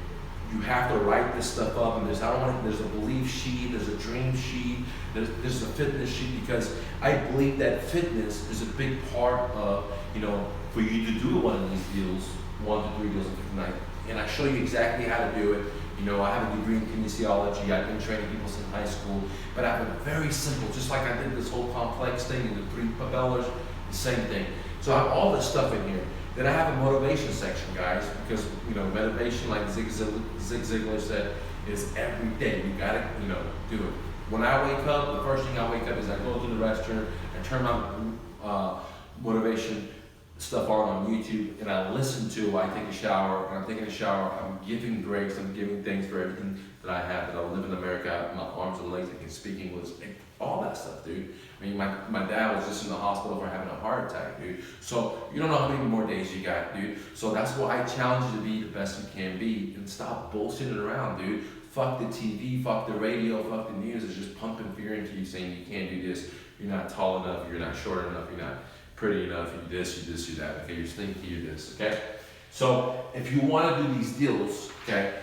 you have to write this stuff up, and there's a belief sheet, there's a dream sheet, there's a fitness sheet, because I believe that fitness is a big part of, for you to do one of these deals, 1 to 3 deals in 59. And I show you exactly how to do it. I have a degree in kinesiology, I've been training people since high school, but I have a very simple, just like I did this whole complex thing in the 3 propellers, the same thing. So I have all this stuff in here. Then I have a motivation section, guys, because, motivation, like Zig Ziglar said, is every day. You gotta, do it. When I wake up, the first thing I wake up is I go to the restroom and turn on motivation stuff on YouTube, and I listen to it while I take a shower. And I'm taking a shower, I'm giving grace, I'm giving thanks for everything that I have, that I live in America, my arms and legs, I can speak English, all that stuff, dude. I mean, my dad was just in the hospital for having a heart attack, dude. So you don't know how many more days you got, dude. So that's why I challenge you to be the best you can be, and stop bullshitting around, dude. Fuck the TV, fuck the radio, fuck the news. It's just pumping fear into you, saying you can't do this, you're not tall enough, you're not short enough, you're not pretty enough, you this, you that, okay? You're stinky, you're this, okay? So if you want to do these deals, okay,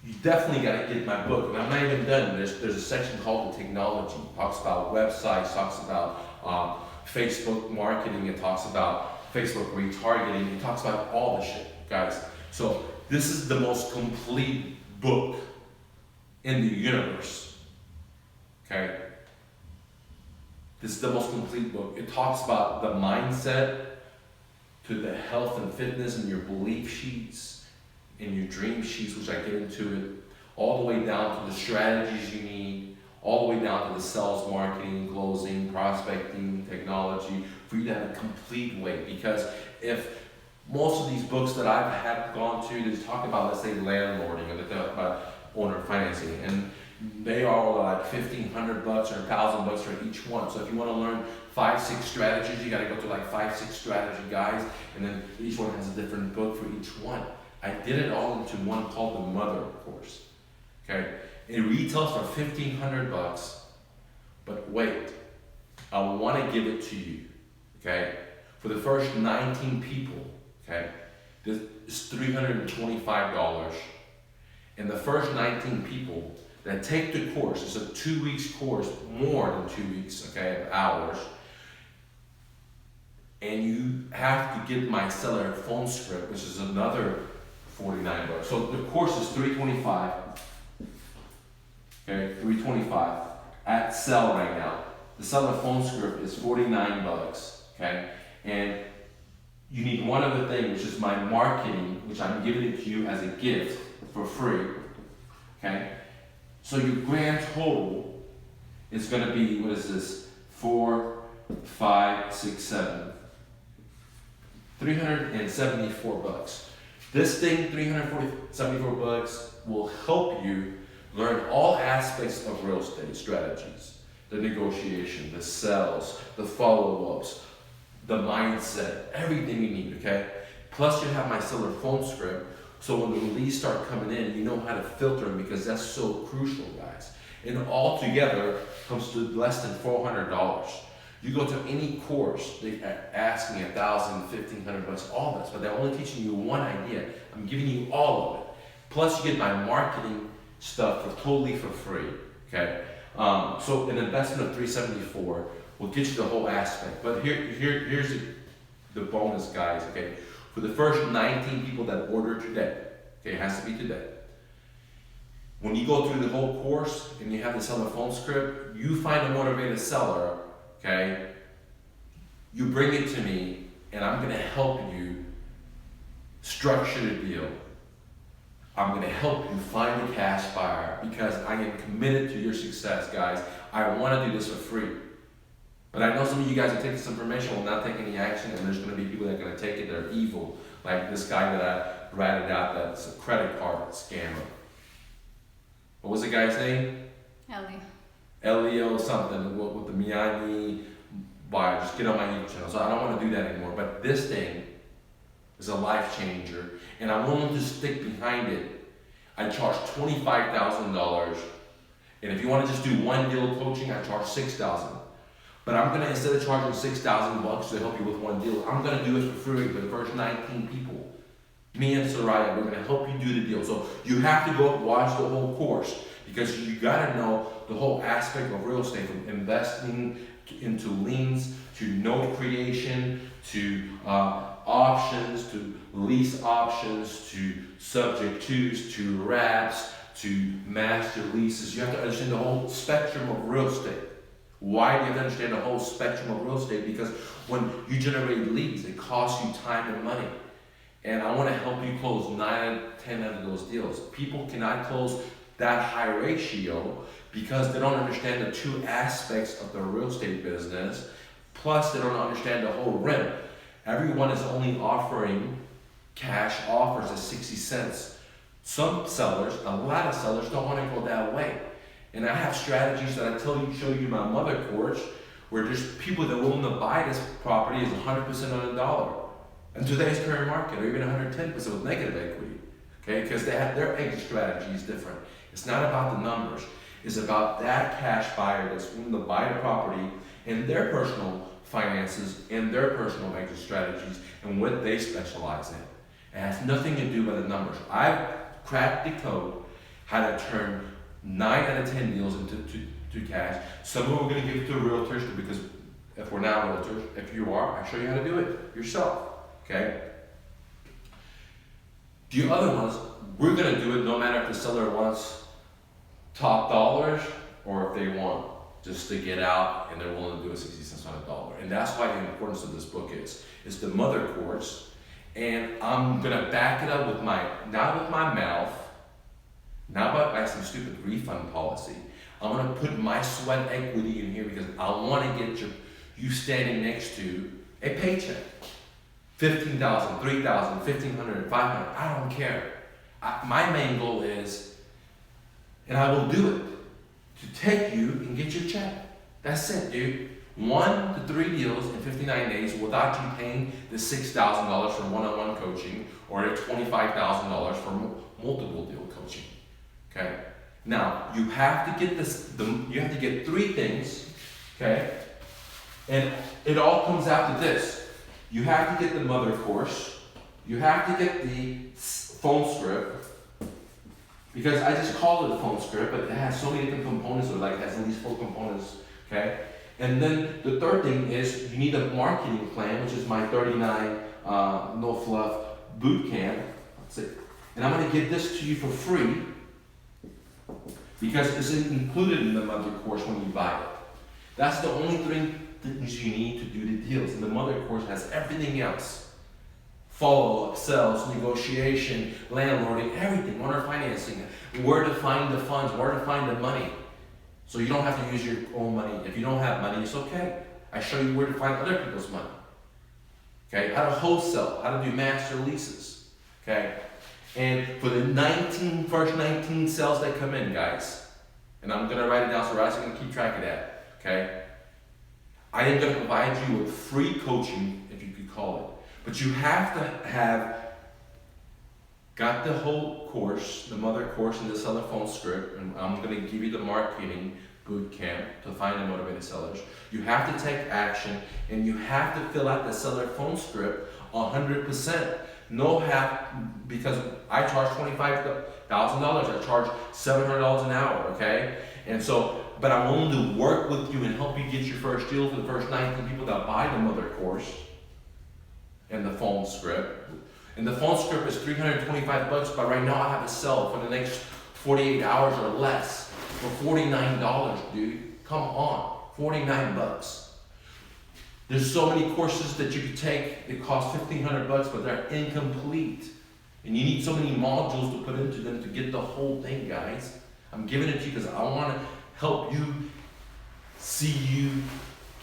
you definitely got to get my book. And I'm not even done. There's a section called the technology. It talks about websites, talks about Facebook marketing, it talks about Facebook retargeting, it talks about all the shit, guys. So this is the most complete book in the universe, okay? This is the most complete book. It talks about the mindset to the health and fitness and your belief sheets and your dream sheets, which I get into it, all the way down to the strategies you need, all the way down to the sales, marketing, closing, prospecting, technology, for you to have a complete way. Because if most of these books that I've had gone to, they talk about, let's say, landlording, or they talk about owner financing, and they are like $1,500 or $1,000 for each one. So if you want to learn 5-6 strategies, you got to go to like 5-6 strategy guides, and then each one has a different book for each one. I did it all into one called the Mother course. Okay, it retails for $1,500, but wait, I want to give it to you. Okay, for the first 19 people. Okay, this is $325, and the first 19 people that take the course, it's a 2 weeks course, more than 2 weeks, okay, of hours. And you have to get my seller phone script, which is another $49. So the course is $325. Okay, $325 at sale right now. The seller phone script is $49. Okay, and you need one other thing, which is my marketing, which I'm giving it to you as a gift for free. Okay. So your grand total is going to be, what is this? 4, 5, 6, 7. $374. This thing, $374, will help you learn all aspects of real estate strategies. The negotiation, the sales, the follow-ups, the mindset, everything you need, okay? Plus you have my seller phone script. So when the leads start coming in, you know how to filter them, because that's so crucial, guys. And all together comes to less than $400. You go to any course, they ask me $1,000, $1,500, all this, but they're only teaching you one idea. I'm giving you all of it. Plus you get my marketing stuff totally for free, okay? So an investment of $374 will get you the whole aspect. But here's the bonus, guys, okay? For the first 19 people that order today, okay, it has to be today. When you go through the whole course and you have the seller phone script, you find a motivated seller, okay? You bring it to me, and I'm gonna help you structure the deal. I'm gonna help you find the cash buyer, because I am committed to your success, guys. I wanna do this for free. But I know some of you guys are taking this information will not take any action, and there's going to be people that are going to take it, they're evil. Like this guy that I ratted out that's a credit card scammer. What was the guy's name? Elio something, with the Miami buyer. Just get on my YouTube channel. So I don't want to do that anymore. But this thing is a life changer, and I'm willing to stick behind it. I charge $25,000, and if you want to just do one deal coaching, I charge $6,000. But I'm gonna, instead of charging $6,000 to help you with one deal, I'm gonna do it for free for the first 19 people. Me and Soraya, we're gonna help you do the deal. So you have to go watch the whole course, because you gotta know the whole aspect of real estate, from investing into liens, to note creation, to options, to lease options, to subject twos, to wraps, to master leases. You have to understand the whole spectrum of real estate. Why do you have to understand the whole spectrum of real estate? Because when you generate leads, it costs you time and money. And I want to help you close 9, 10 of those deals. People cannot close that high ratio because they don't understand the two aspects of the real estate business. Plus, they don't understand the whole rent Everyone is only offering cash offers at 60 cents. Some sellers, a lot of sellers don't want to go that way. And I have strategies that I show you in my mother course, where there's people that are willing to buy this property is 100% on the dollar. In today's current market, or even 110% with negative equity. Okay, because they have their exit strategy is different. It's not about the numbers. It's about that cash buyer that's willing to buy the property and their personal finances and their personal exit strategies and what they specialize in. It has nothing to do with the numbers. I've cracked the code how to turn 9 out of 10 deals into to cash. Some of them we're going to give to realtors because if we're not realtors, if you are, I show you how to do it yourself. Okay? The other ones, we're going to do it no matter if the seller wants top dollars or if they want just to get out and they're willing to do it 60 cents on a dollar. And that's why the importance of this book is the mother course. And I'm going to back it up with not with my mouth, not by some stupid refund policy. I'm going to put my sweat equity in here because I want to get you standing next to a paycheck. $15,000, $3,000, $1,500, $500, I don't care. My main goal is, and I will do it, to take you and get your check. That's it, dude. 1 to 3 deals in 59 days without you paying the $6,000 for one-on-one coaching or the $25,000 for multiple deal coaching. Okay? Now, you have to get you have to get 3 things, okay? And it all comes out to this. You have to get the mother course. You have to get the phone script. Because I just call it a phone script, but it has so many different components, or it has at least 4 components, okay? And then the third thing is you need a marketing plan, which is my 39 no fluff boot camp. That's it. And I'm going to give this to you for free because it's included in the mother course when you buy it. That's the only 3 things you need to do the deals. And the mother course has everything else. Follow-up, sales, negotiation, landlording, everything, owner financing, where to find the funds, where to find the money. So you don't have to use your own money. If you don't have money, it's okay. I show you where to find other people's money. Okay, how to wholesale, how to do master leases. Okay, and for the first 19 sales that come in, guys, and I'm gonna write it down so Ross is gonna keep track of that. Okay, I am gonna provide you with free coaching, if you could call it. But you have to have got the whole course, the mother course and the seller phone script, and I'm going to give you the marketing boot camp to find and motivated sellers. You have to take action, and you have to fill out the seller phone script 100%. No half, because I charge $25,000, I charge $700 an hour, okay? And so, but I'm willing to work with you and help you get your first deal for the first 19 people that buy the mother course. And the phone script. And the phone script is $325, but right now I have a sale for the next 48 hours or less for $49, dude. Come on, $49. There's so many courses that you could take that cost $1,500, but they're incomplete. And you need so many modules to put into them to get the whole thing, guys. I'm giving it to you because I want to help you see you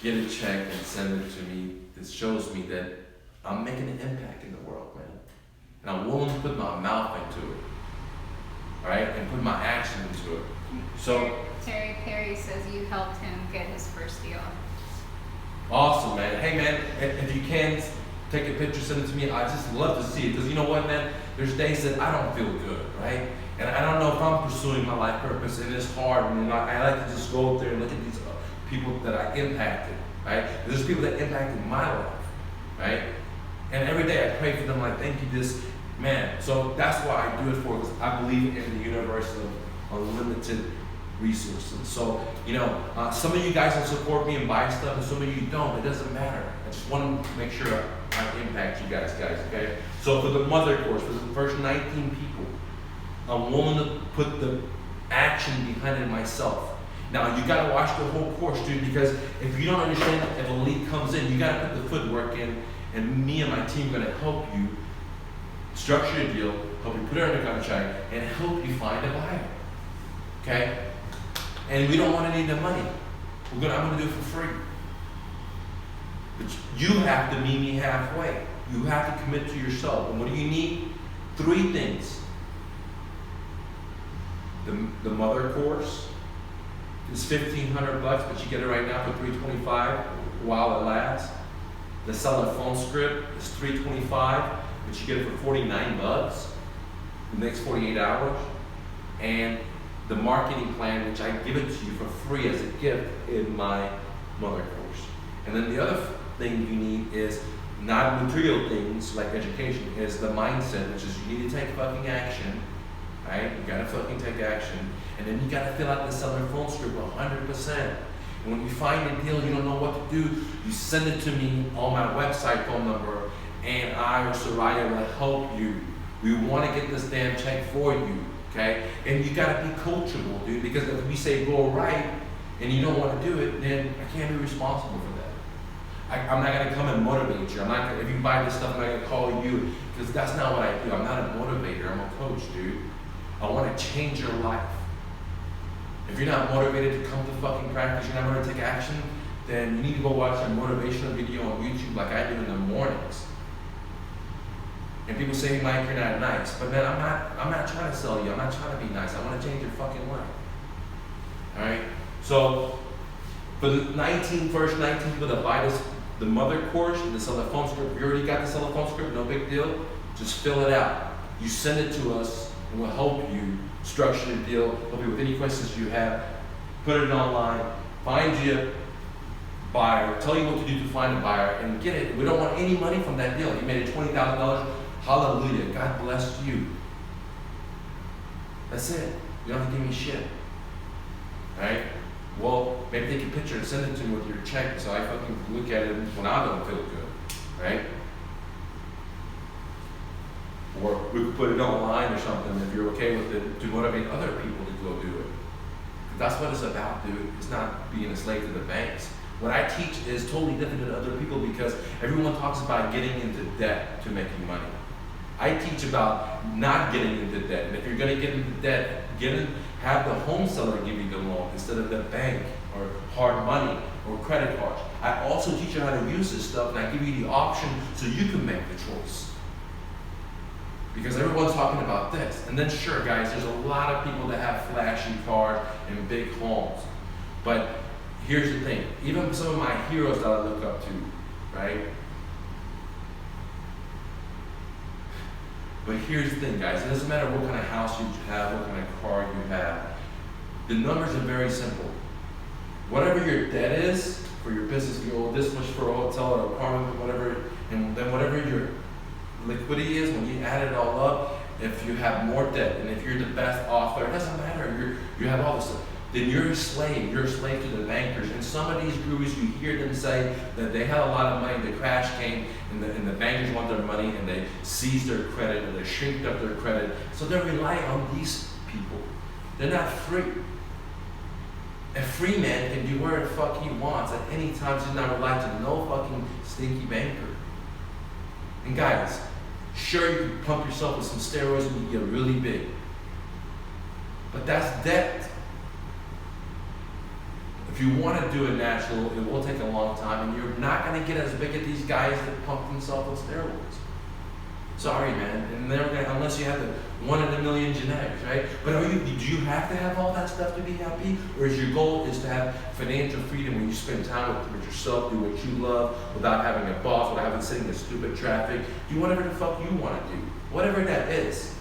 get a check and send it to me. This shows me that I'm making an impact in the world, man. And I'm willing to put my mouth into it. Right? And put my action into it. So Terry Perry says you helped him get his first deal. Awesome, man. Hey, man, if you can take a picture, send it to me. I just love to see it. Because you know what, man? There's days that I don't feel good, right? And I don't know if I'm pursuing my life purpose, and it's hard. And I like to just go up there and look at these people that I impacted, right? There's people that impacted my life, right? And every day I pray for them, like, thank you, this man. So that's why I do it for, because I believe in the universe of unlimited resources. So, some of you guys will support me and buy stuff, and some of you don't. It doesn't matter. I just want to make sure I impact you guys, okay? So for the mother course, for the first 19 people, I'm willing to put the action behind it myself. Now, you got to watch the whole course, dude, because if you don't understand, if a lead comes in, you got to put the footwork in. And me and my team are going to help you structure your deal, help you put it under contract, and help you find a buyer. Okay? And we don't want any of the money. I'm going to do it for free. But you have to meet me halfway. You have to commit to yourself. And what do you need? 3 things. The mother course is $1,500, but you get it right now for $325 while it lasts. The seller phone script is $325, but you get it for $49 the next 48 hours. And the marketing plan, which I give it to you for free as a gift in my mother course. And then the other thing you need is not material things like education, is the mindset, which is you need to take fucking action, right? You gotta fucking take action. And then you gotta fill out the seller phone script 100%. And when you find a deal, you don't know what to do, you send it to me on my website phone number, and I or Soraya will help you. We wanna get this damn check for you, okay? And you gotta be coachable, dude, because if we say go right, and you don't wanna do it, then I can't be responsible for that. I'm not gonna come and motivate you. If you buy this stuff, I'm not gonna call you, because that's not what I do. I'm not a motivator, I'm a coach, dude. I wanna change your life. If you're not motivated to come to fucking practice, you're not gonna take action, then you need to go watch a motivational video on YouTube like I do in the mornings. And people say, Mike, you're not nice. But man, I'm not trying to sell you. I'm not trying to be nice. I want to change your fucking life. Alright? So, for the first 19 people that buy the mother course and the seller phone script, if you already got the seller phone script, no big deal. Just fill it out. You send it to us, and we'll help you structure the deal, help you with any questions you have, put it online, find you a buyer, tell you what to do to find a buyer, and get it. We don't want any money from that deal. You made it $20,000. Hallelujah. God bless you. That's it. You don't have to give me shit. Alright? Well, maybe take a picture and send it to me with your check so I fucking look at it when I don't feel good. Right? Or we could put it online or something if you're okay with it to motivate other people to go do it. That's what it's about, dude. It's not being a slave to the banks. What I teach is totally different than other people because everyone talks about getting into debt to making money. I teach about not getting into debt. And if you're going to get into debt, have the home seller give you the loan instead of the bank or hard money or credit cards. I also teach you how to use this stuff, and I give you the option so you can make the choice. Because everyone's talking about this. And then sure, guys, there's a lot of people that have flashy cars and big homes. But here's the thing. Even some of my heroes that I look up to, right? But here's the thing, guys. It doesn't matter what kind of house you have, what kind of car you have. The numbers are very simple. Whatever your debt is for your business, you owe this much for a hotel or apartment, whatever, and then whatever your liquidity is, when you add it all up, if you have more debt, and if you're the best author, it doesn't matter, you have all this stuff, then you're a slave to the bankers. And some of these gurus, you hear them say that they had a lot of money, the crash came, and the bankers want their money, and they seized their credit, and they shrinked up their credit, so they rely on these people. They're not free. A free man can do whatever the fuck he wants at any time, so he's not relied to no fucking stinky banker. And guys, sure, you can pump yourself with some steroids and you get really big. But that's debt. If you want to do it natural, it will take a long time, and you're not going to get as big as these guys that pump themselves with steroids. Sorry, man. And they're gonna, unless you have the 1 in a million genetics, right? But do you have to have all that stuff to be happy? Or is your goal is to have financial freedom when you spend time with yourself, do what you love, without having a boss, without having to sit in stupid traffic, do whatever the fuck you want to do. Whatever that is.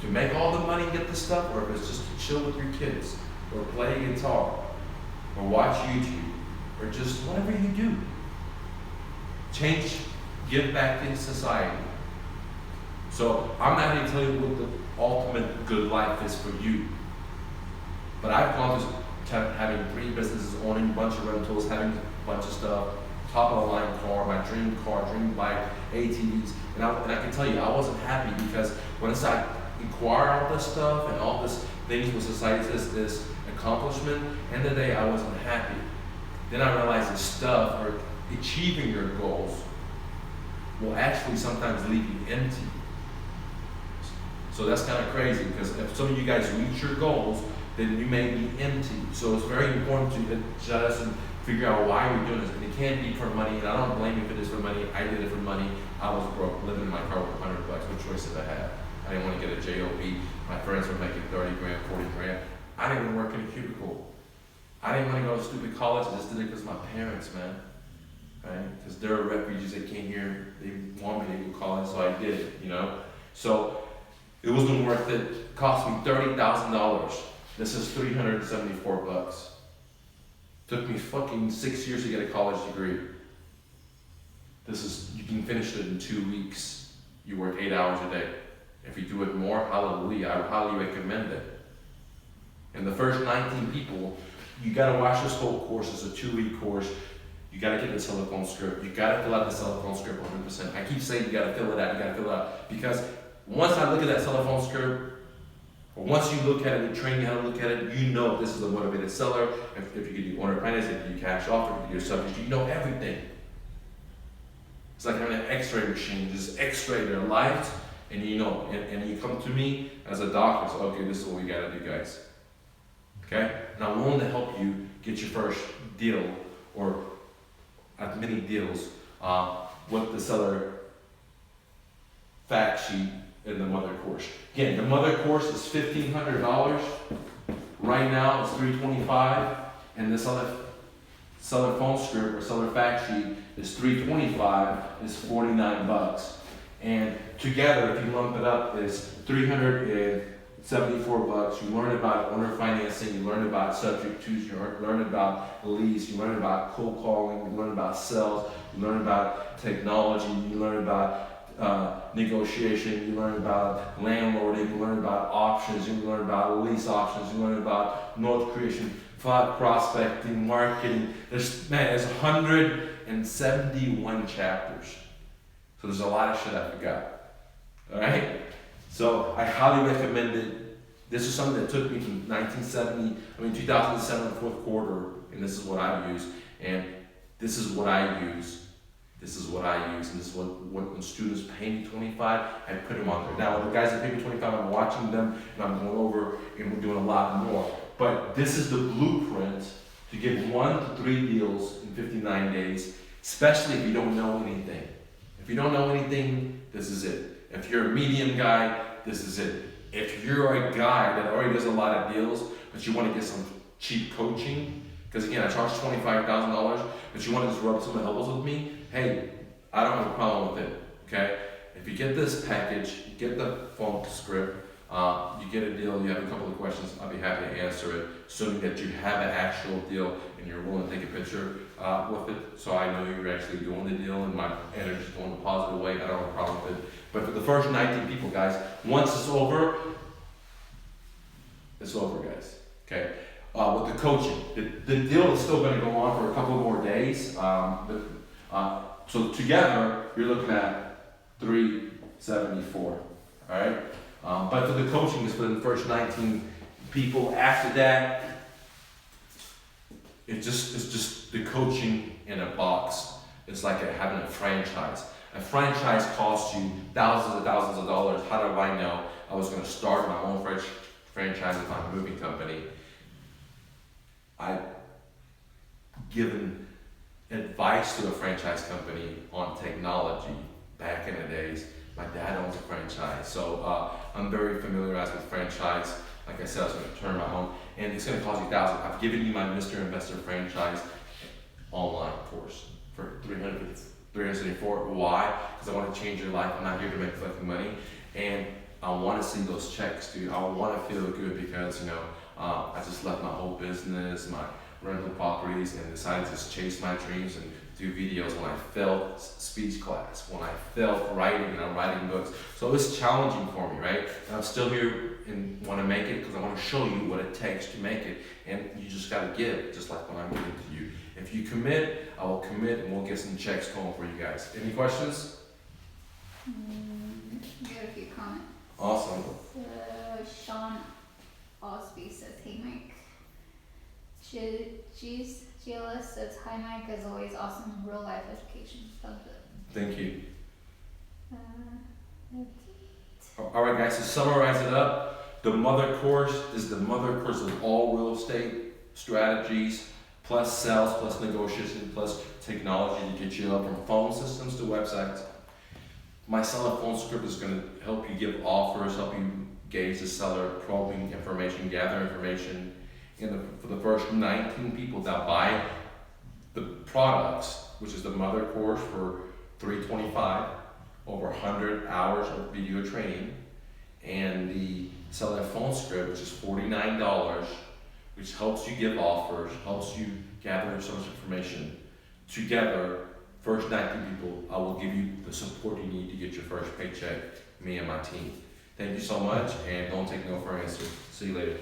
To make all the money and get the stuff, or if it's just to chill with your kids, or play guitar, or watch YouTube, or just whatever you do. Change, give back to society. So I'm not going to tell you what the ultimate good life is for you. But I've gone to having 3 businesses, owning a bunch of rentals, having a bunch of stuff, top of the line car, dream bike, ATVs. And I can tell you, I wasn't happy because once I acquire all this stuff and all this things with society says this accomplishment, end of the day, I wasn't happy. Then I realized this stuff, or achieving your goals, will actually sometimes leave you empty. So that's kind of crazy, because if some of you guys reach your goals, then you may be empty. So it's very important to adjust and figure out why we're doing this. And it can't be for money, and I don't blame you for this for money. I did it for money. I was broke, living in my car with $100. What choice did I have? I didn't want to get a job. My friends were making 30 grand, 40 grand. I didn't even work in a cubicle. I didn't want to go to stupid college. I just did it because my parents, man. Right? Because they're refugees. They came here. They want me to go to college, so I did it, you know? So it wasn't worth it. It cost me $30,000. This is $374. Took me fucking 6 years to get a college degree. You can finish it in 2 weeks. You work 8 hours a day. If you do it more, hallelujah, I highly recommend it. And the first 19 people, you gotta watch this whole course. It's a 2-week course. You gotta get the telephone script. You gotta fill out the telephone script 100%. I keep saying you gotta fill it out, because once I look at that telephone script, or once you look at it, we train you how to look at it, you know this is a motivated seller. If you could do owner finance, if you do cash offer, if you do subject, you know everything. It's like having an x-ray machine, just x-ray their lives, and you know, and you come to me as a doctor, so okay, this is what we gotta do, guys. Okay? And I'm willing to help you get your first deal, or as many deals, with the seller fact sheet in the mother course. Again, the mother course is $1,500. Right now it's $325, and this other seller phone script or seller fact sheet is $325, is $49. And together, if you lump it up, is $374. You learn about owner financing, you learn about subject to, you learn about lease, you learn about cold calling, you learn about sales, you learn about technology, you learn about negotiation, you learn about landlording, you learn about options, you learn about lease options, you learn about north creation, prospecting, marketing. There's 171 chapters. So there's a lot of shit I forgot. Alright? So I highly recommend it. This is something that took me from 2007, fourth quarter, and this is what I use. And this is what I use. This is what I use, and this is what when students pay me $25, I put them on there. Now, the guys that pay me $25, I'm watching them, and I'm going over, and we're doing a lot more. But this is the blueprint to get 1 to 3 deals in 59 days, especially if you don't know anything. If you don't know anything, this is it. If you're a medium guy, this is it. If you're a guy that already does a lot of deals, but you want to get some cheap coaching, because again, I charge $25,000, but you want to just rub some elbows with me, hey, I don't have a problem with it, okay? If you get this package, you get the phone script, you get a deal, you have a couple of questions, I'll be happy to answer it, assuming that you have an actual deal and you're willing to take a picture with it, so I know you're actually doing the deal and my energy's going the positive way, I don't have a problem with it. But for the first 19 people, guys, once it's over, guys, okay? With the coaching, the deal is still gonna go on for a couple more days, so together, you're looking at $374, all right? But for the coaching, it's for the first 19 people. After that, it's just the coaching in a box. It's like having a franchise. A franchise costs you thousands of dollars. How do I know? I was going to start my own franchise with my moving company. I've given advice to a franchise company on technology back in the days. My dad owns a franchise, so I'm very familiarized with franchise. Like I said, I was going to turn my own, and it's going to cost you thousands. I've given you my Mr. Investor franchise online course for $374. Why? Because I want to change your life. I'm not here to make fucking money, and I want to see those checks, dude. I want to feel good because I just left my whole business, my rental properties, and decided to just chase my dreams and do videos when I failed speech class, when I failed writing, and I'm writing books. So it's challenging for me, right? And I'm still here and want to make it because I want to show you what it takes to make it. And you just got to give, just like when I'm giving to you. If you commit, I will commit, and we'll get some checks going for you guys. Any questions? We got a few comments. Awesome. So Sean Osby says, "Hey Mike." GLS says, "Hi Mike, as always, awesome real life education." Thumbs up. Thank you. Okay. All right, guys, to summarize it up, the mother course is the mother course of all real estate strategies, plus sales, plus negotiation, plus technology to get you up from phone systems to websites. My seller phone script is going to help you give offers, help you gauge the seller, probing information, gather information. For the first 19 people that buy the products, which is the mother course for $325, over 100 hours of video training, and the seller phone script, which is $49, which helps you give offers, helps you gather so much information. Together, first 19 people, I will give you the support you need to get your first paycheck, me and my team. Thank you so much, and don't take no for an answer. See you later.